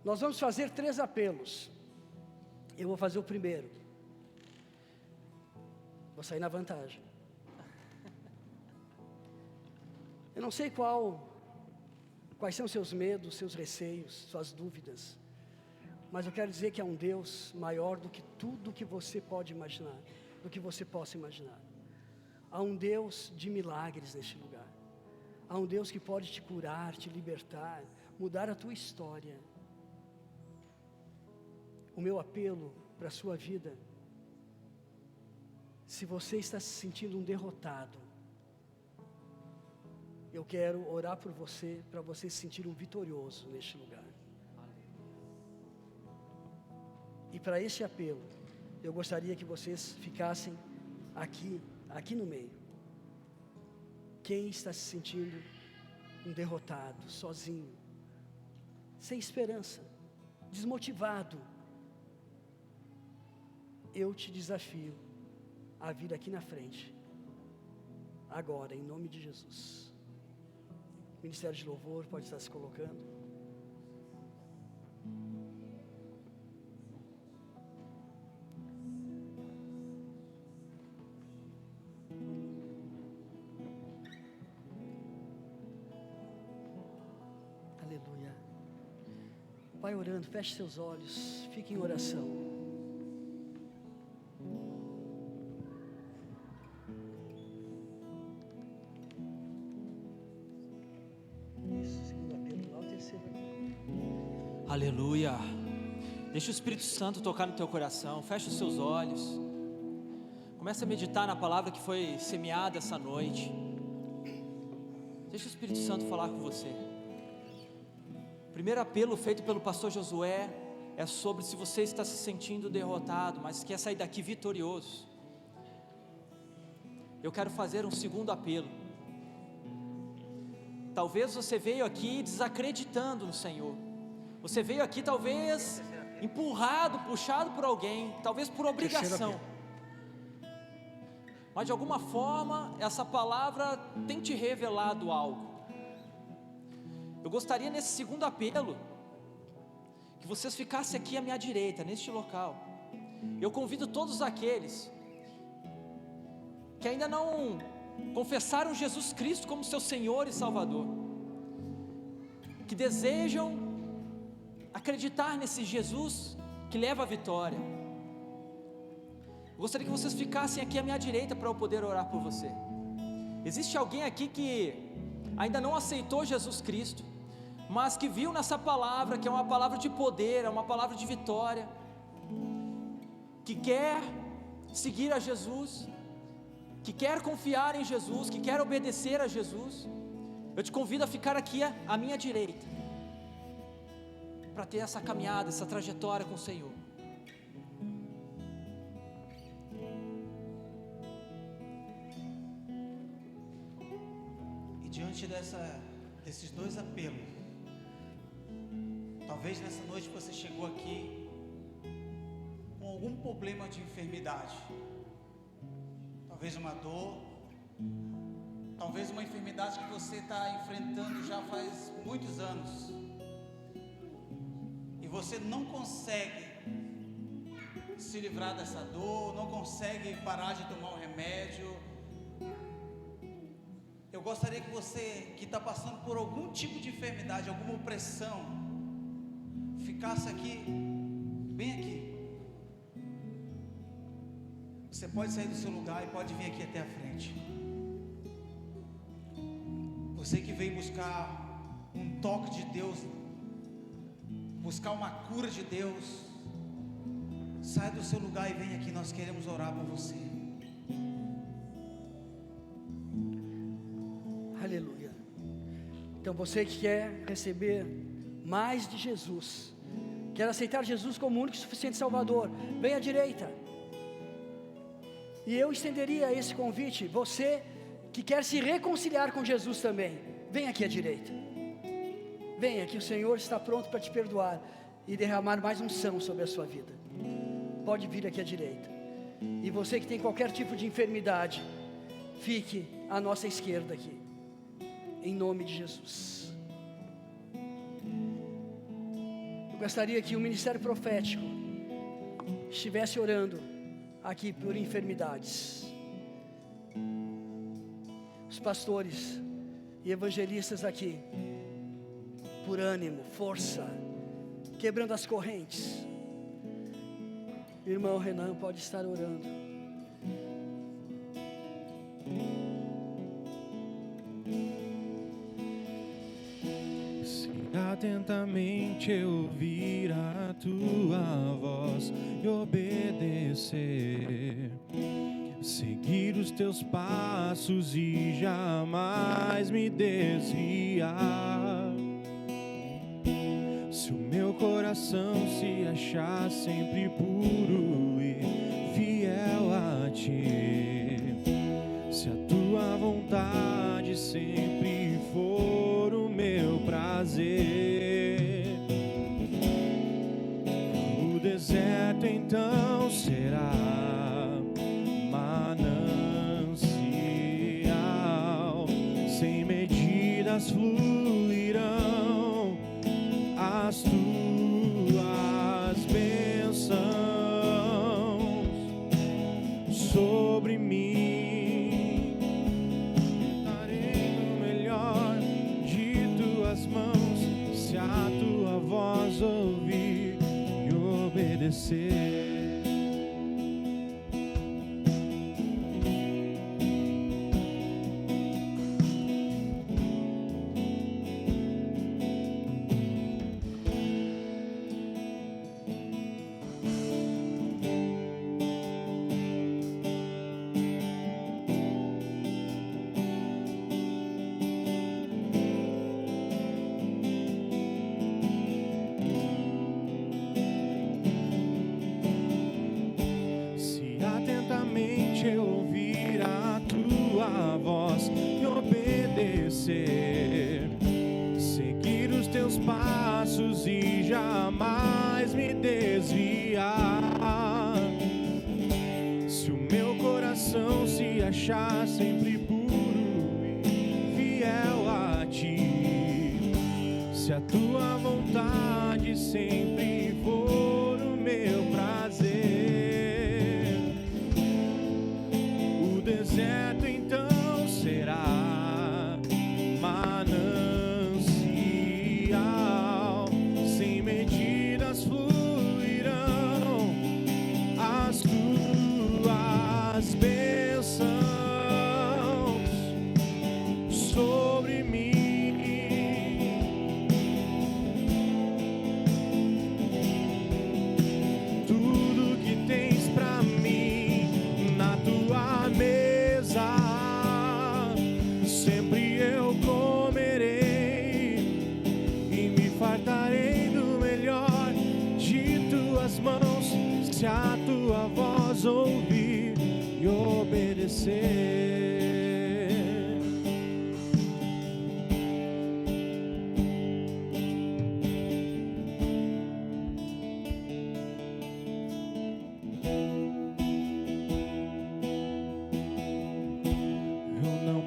Nós vamos fazer 3 apelos. Eu vou fazer o primeiro. Vou sair na vantagem. Eu não sei quais são seus medos, seus receios, suas dúvidas, mas eu quero dizer que há um Deus maior do que tudo que você pode imaginar, do que você possa imaginar. Há um Deus de milagres neste lugar. Há um Deus que pode te curar, te libertar, mudar a tua história. O meu apelo para a sua vida, se você está se sentindo um derrotado, eu quero orar por você, para você se sentir um vitorioso neste lugar. E para esse apelo, eu gostaria que vocês ficassem aqui no meio. Quem está se sentindo um derrotado, sozinho, sem esperança, desmotivado, eu te desafio a vir aqui na frente, agora, em nome de Jesus. O Ministério de Louvor pode estar se colocando. Aleluia. Vai orando, feche seus olhos, fique em oração. Aleluia. Deixa o Espírito Santo tocar no teu coração. Fecha os seus olhos. Começa a meditar na palavra que foi semeada essa noite. Deixa o Espírito Santo falar com você. O primeiro apelo feito pelo pastor Josué é sobre se você está se sentindo derrotado, mas quer sair daqui vitorioso. Eu quero fazer um segundo apelo. Talvez você veio aqui desacreditando no Senhor. Você veio aqui talvez empurrado, puxado por alguém, talvez por obrigação. Mas de alguma forma essa palavra tem te revelado algo. Eu gostaria nesse segundo apelo que vocês ficassem aqui à minha direita, neste local. Eu convido todos aqueles que ainda não confessaram Jesus Cristo como seu Senhor e Salvador, que desejam acreditar nesse Jesus que leva a vitória. Eu gostaria que vocês ficassem aqui à minha direita para eu poder orar por você. Existe alguém aqui que ainda não aceitou Jesus Cristo, mas que viu nessa palavra que é uma palavra de poder, é uma palavra de vitória, que quer seguir a Jesus, que quer confiar em Jesus, que quer obedecer a Jesus. Eu te convido a ficar aqui à minha direita, para ter essa caminhada, essa trajetória com o Senhor. E diante desses dois apelos, talvez nessa noite você chegou aqui com algum problema de enfermidade, talvez uma dor, talvez uma enfermidade que você está enfrentando já faz muitos anos, e você não consegue se livrar dessa dor, não consegue parar de tomar o remédio. Eu gostaria que você que está passando por algum tipo de enfermidade, alguma opressão, ficasse aqui, bem aqui. Você pode sair do seu lugar e pode vir aqui até a frente. Você que veio buscar um toque de Deus, buscar uma cura de Deus, sai do seu lugar e vem aqui, nós queremos orar por você. Aleluia. Então você que quer receber mais de Jesus, quer aceitar Jesus como único e suficiente Salvador, vem à direita. E eu estenderia esse convite, você que quer se reconciliar com Jesus também, vem aqui à direita. Venha, que o Senhor está pronto para te perdoar e derramar mais unção sobre a sua vida. Pode vir aqui à direita. E você que tem qualquer tipo de enfermidade, fique à nossa esquerda aqui, em nome de Jesus. Eu gostaria que o ministério profético estivesse orando aqui por enfermidades. Os pastores E evangelistas aqui, por ânimo, força, quebrando as correntes. Irmão Renan pode estar orando. Se atentamente eu ouvir a tua voz e obedecer, seguir os teus passos e jamais me desviar. Se o meu coração se achar sempre puro e fiel a ti, se a tua vontade sempre for o meu prazer, o deserto então será manancial, sem medidas fluirão as tuas bênçãos sobre mim. Darei o melhor de tuas mãos, se a tua voz ouvir e obedecer. Eu ouvir a tua voz e obedecer, seguir os teus passos e jamais me desviar. Se o meu coração se achar sempre puro e fiel a ti, se a tua vontade sempre for o meu prazer, o deserto então será manancial, sem medidas fluirão as tuas bênçãos sobre mim. Tudo que tens pra mim na tua mesa, sempre eu comerei e me fartarei do melhor de tuas mãos, se a tua voz ouvir e obedecer.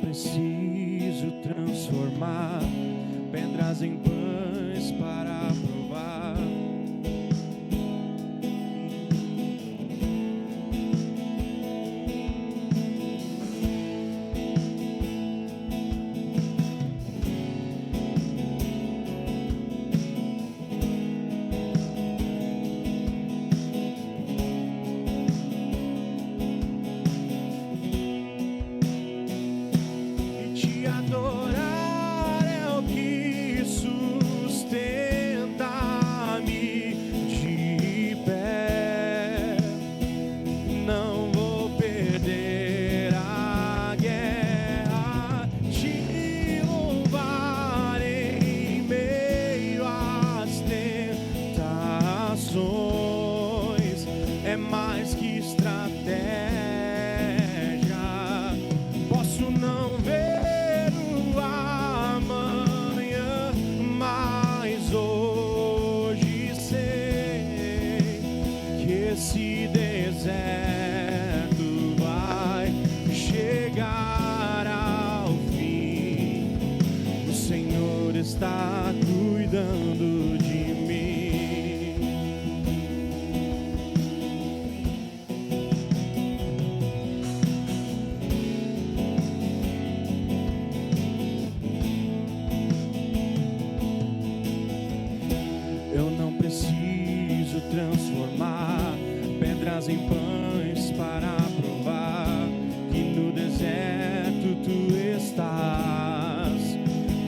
Preciso transformar pedras em pães para provar. Adorar é o que sustenta-me de pé. Não vou perder a guerra, te louvar em meio às tentações. É mais que estratégia. Posso não ver esse deserto vai chegar ao fim. O Senhor está cuidando de mim. para provar que no deserto tu estás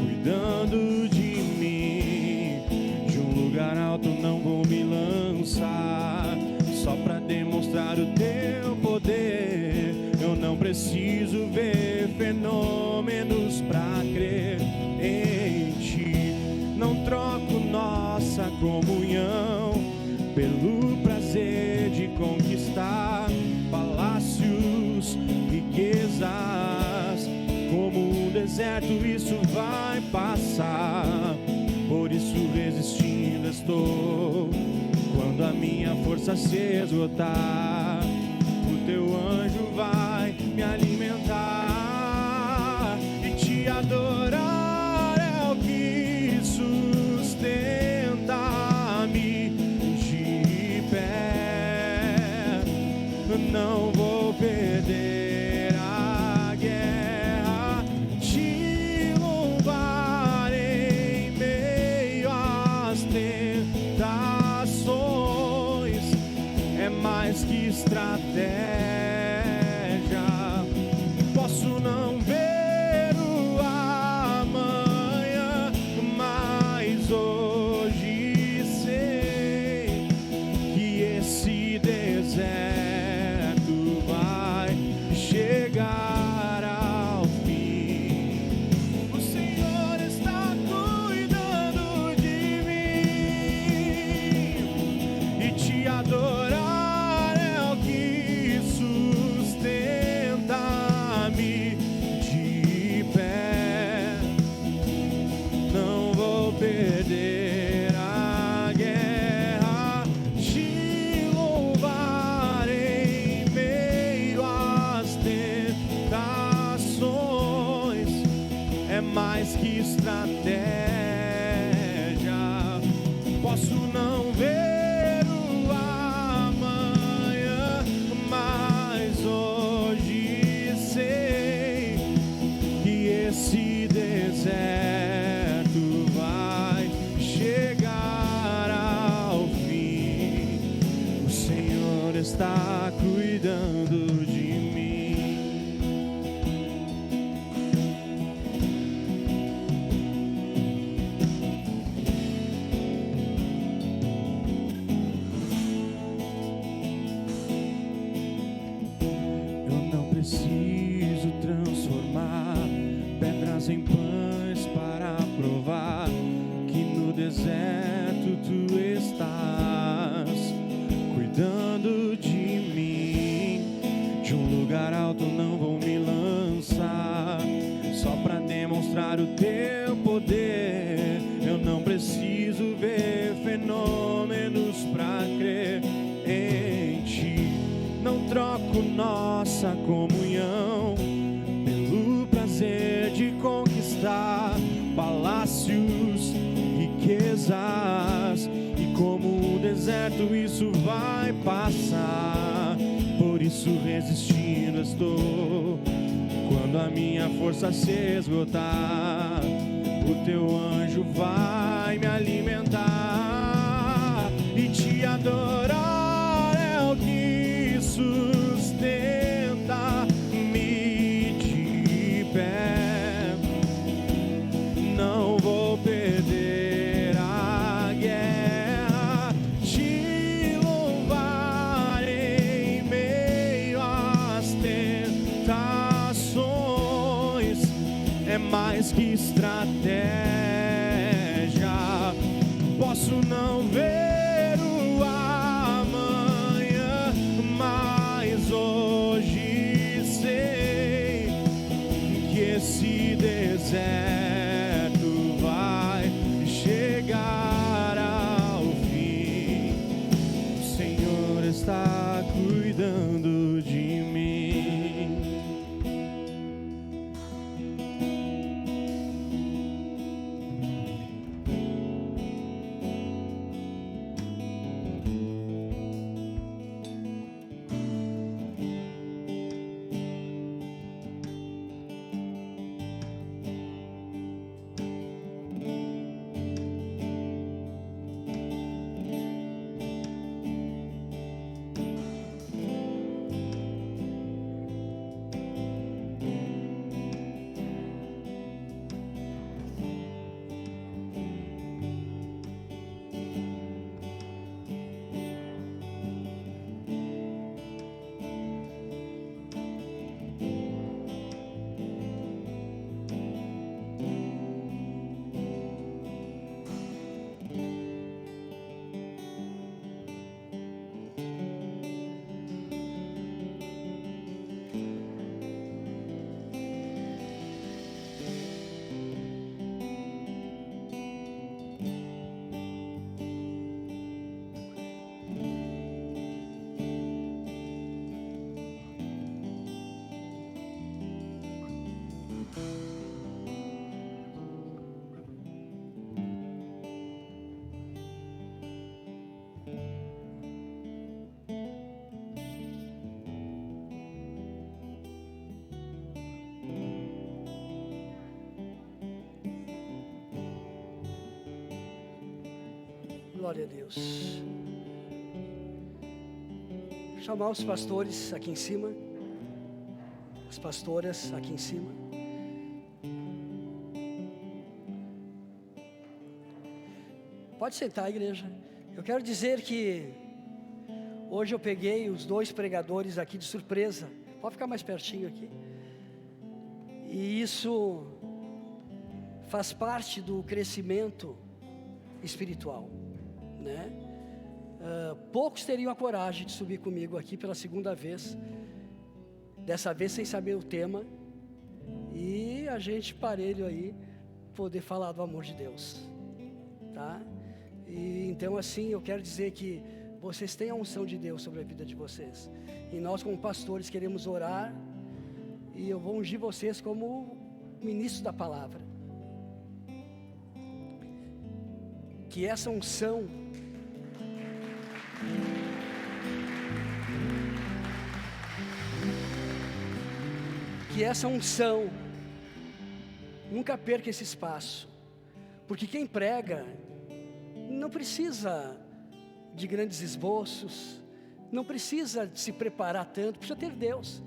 cuidando de mim. De um lugar alto não vou me lançar, só para demonstrar o teu poder. Eu não preciso ver fenômenos para crer em ti. Não troco nossa comunhão pelo prazer de conquistar palácios, riquezas. Como um deserto isso vai passar, por isso resistindo estou. Quando a minha força se esgotar, o teu anjo vai me alimentar e te adorar é o que sustenta-me de pé. Não vou perder a guerra, te louvar em meio às tentações. É mais que estratégia. Posso não ver o amanhã, mas hoje sei que esse deserto vai chegar ao fim. O Senhor está cuidando de mim e te adorar é o que sustenta-me de pé. Não vou perder a guerra, te louvar em meio às tentações. É mais que estratégia. Posso não ver o amanhã, mas hoje sei que esse deserto vai chegar ao fim. O Senhor está cuidando de mim. Eu não preciso transformar pedras em pães para provar que no deserto tu estás cuidando de mim. De um lugar alto não vou me lançar, só para demonstrar o teu poder. Eu não preciso ver fenômenos para crer em ti. Não troco nossa comunhão pelo prazer de conquistar palácios, riquezas. E como o deserto isso vai passar, por isso resistindo estou. Quando a minha força se esgotar, o teu anjo vai me alimentar e te adorar é o que sustenta-me de pé. Não vou perder a guerra, te louvar em meio às tentações. É mais que estratégia. Posso não ver o amanhã, mas hoje sei que esse deserto vai chegar ao fim. O Senhor está cuidando de mim. Glória a Deus. Chamar os pastores aqui em cima, as pastoras aqui em cima. Pode sentar, igreja. Eu quero dizer que hoje eu peguei os 2 pregadores aqui de surpresa. Pode ficar mais pertinho aqui. E isso faz parte do crescimento espiritual, né? Poucos teriam a coragem de subir comigo aqui pela segunda vez, dessa vez sem saber o tema, e a gente parelho aí, poder falar do amor de Deus, tá? E então assim, eu quero dizer que vocês têm a unção de Deus sobre a vida de vocês, e nós como pastores queremos orar, e eu vou ungir vocês como ministro da palavra, que essa unção nunca perca esse espaço, porque quem prega não precisa de grandes esboços, não precisa de se preparar tanto, precisa ter Deus.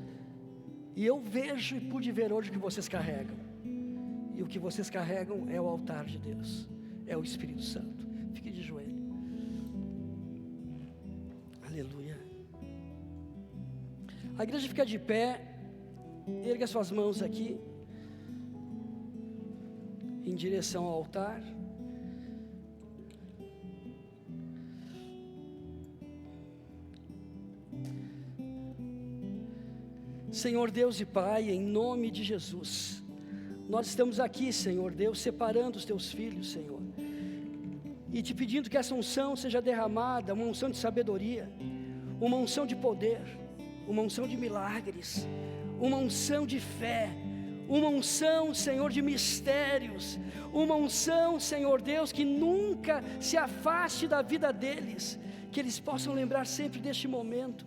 E eu vejo e pude ver hoje o que vocês carregam, e o que vocês carregam é o altar de Deus, é o Espírito Santo. Fique de joelho. Aleluia. A igreja fica de pé. Erga suas mãos aqui em direção ao altar. Senhor Deus e Pai, em nome de Jesus, nós estamos aqui, Senhor Deus, separando os teus filhos, Senhor, e te pedindo que essa unção seja derramada, uma unção de sabedoria, uma unção de poder, uma unção de milagres, uma unção de fé, uma unção, Senhor, de mistérios, uma unção, Senhor Deus, que nunca se afaste da vida deles, que eles possam lembrar sempre deste momento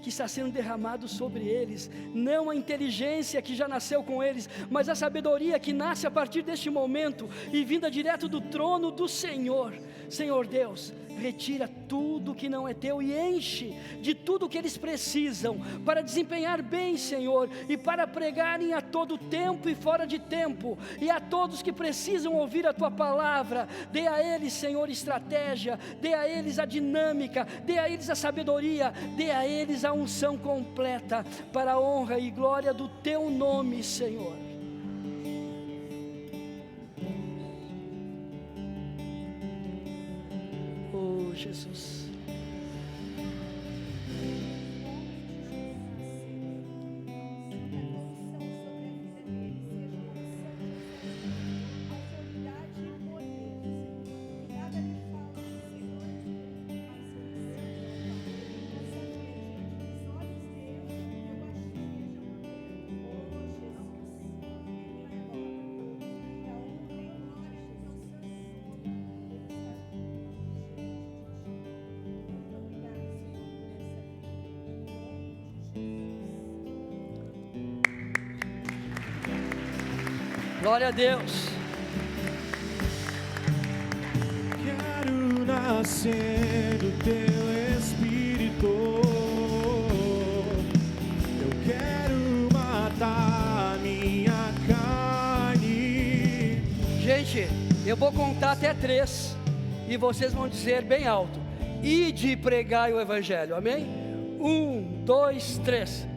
que está sendo derramado sobre eles, não a inteligência que já nasceu com eles, mas a sabedoria que nasce a partir deste momento, e vinda direto do trono do Senhor. Senhor Deus, retira tudo que não é teu e enche de tudo que eles precisam para desempenhar bem, Senhor, e para pregarem a todo tempo e fora de tempo, e a todos que precisam ouvir a tua palavra. Dê a eles, Senhor, estratégia, dê a eles a dinâmica, dê a eles a sabedoria, dê a eles a unção completa, para a honra e glória do teu nome, Senhor. Oh, Jesus. Glória a Deus. Quero nascer do teu Espírito. Eu quero matar minha carne. Gente, eu vou contar até 3 e vocês vão dizer bem alto: ide e pregai o Evangelho, amém? 1, 2, 3.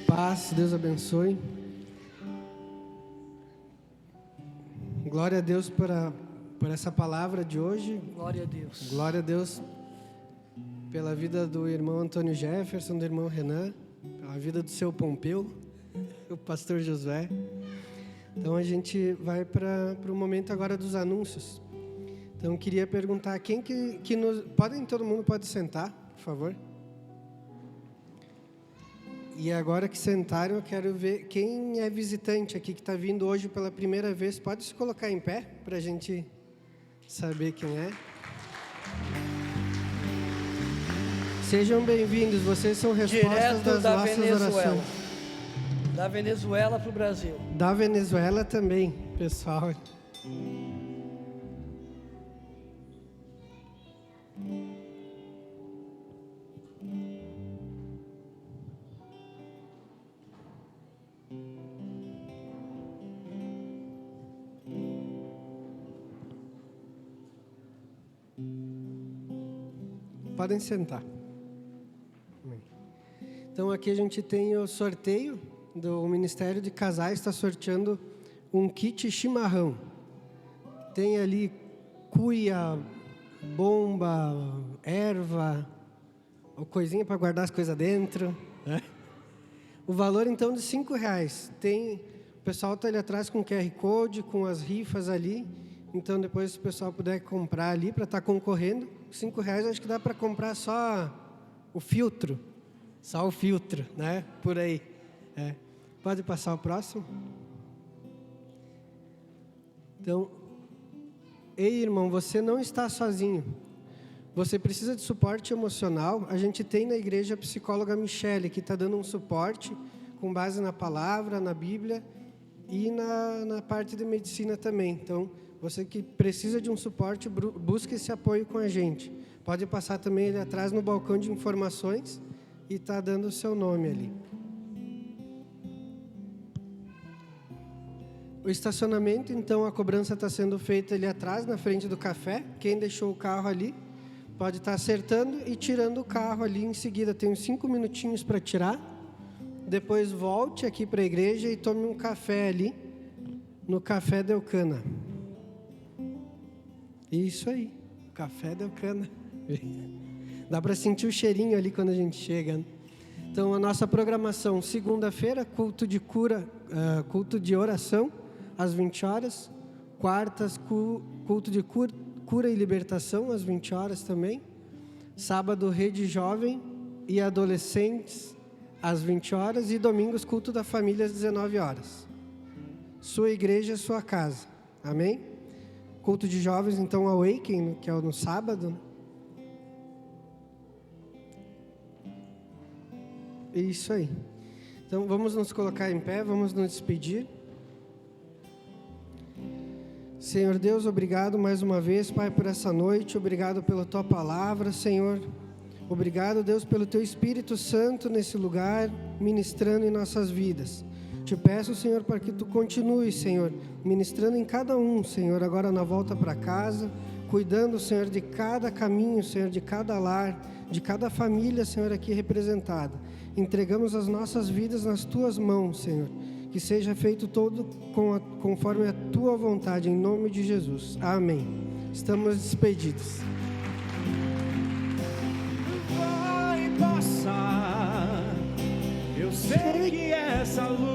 Paz, Deus abençoe. Glória a Deus por essa palavra de hoje. Glória a Deus. Glória a Deus pela vida do irmão Antônio Jefferson, do irmão Renan, pela vida do seu Pompeu, o pastor Josué. Então a gente vai para o momento agora dos anúncios. Então queria perguntar quem que nos... Todo mundo pode sentar, por favor. E agora que sentaram, eu quero ver quem é visitante aqui, que está vindo hoje pela primeira vez. Pode se colocar em pé para a gente saber quem é. Sejam bem-vindos, vocês são respostas Direto das da nossas Venezuela. orações. Da Venezuela para o Brasil. Da Venezuela também, pessoal. Podem sentar. Então aqui a gente tem o sorteio do Ministério de Casais, está sorteando um kit chimarrão. Tem ali cuia, bomba, erva, ou coisinha para guardar as coisas dentro, né? O valor então de R$5. O pessoal está ali atrás com o QR Code, com as rifas ali. Então depois se o pessoal puder comprar ali para estar concorrendo, R$5 acho que dá para comprar só o filtro. Só o filtro, né? Por aí. Pode passar o próximo? Então, ei, irmão, você não está sozinho. Você precisa de suporte emocional. A gente tem na igreja a psicóloga Michele, que está dando um suporte com base na palavra, na Bíblia e na parte de medicina também. Então, você que precisa de um suporte, busque esse apoio com a gente. Pode passar também ali atrás no balcão de informações e está dando o seu nome ali. O estacionamento, então, a cobrança está sendo feita ali atrás, na frente do café. Quem deixou o carro ali pode estar acertando e tirando o carro ali em seguida. Tem uns 5 minutinhos para tirar. Depois volte aqui para a igreja e tome um café ali, no Café Delcana. Isso aí, Café Delcana. Dá para sentir o cheirinho ali quando a gente chega, né? Então, a nossa programação, segunda-feira, culto de cura, culto de oração, às 20 horas. Quartas, culto de cura e libertação, às 20 horas também. Sábado, rede jovem e adolescentes, às 20 horas. E domingos, culto da família, às 19 horas. Sua igreja, sua casa. Amém? Culto de jovens, então, Awaken, que é no sábado. Isso aí. Então, vamos nos colocar em pé, vamos nos despedir. Senhor Deus, obrigado mais uma vez, Pai, por essa noite. Obrigado pela Tua palavra, Senhor. Obrigado, Deus, pelo Teu Espírito Santo nesse lugar, ministrando em nossas vidas. Te peço, Senhor, para que Tu continues, Senhor, ministrando em cada um, Senhor, agora na volta para casa, cuidando, Senhor, de cada caminho, Senhor, de cada lar, de cada família, Senhor, aqui representada. Entregamos as nossas vidas nas Tuas mãos, Senhor. Que seja feito todo conforme a Tua vontade, em nome de Jesus. Amém. Estamos despedidos. Vai passar, eu sei que essa luz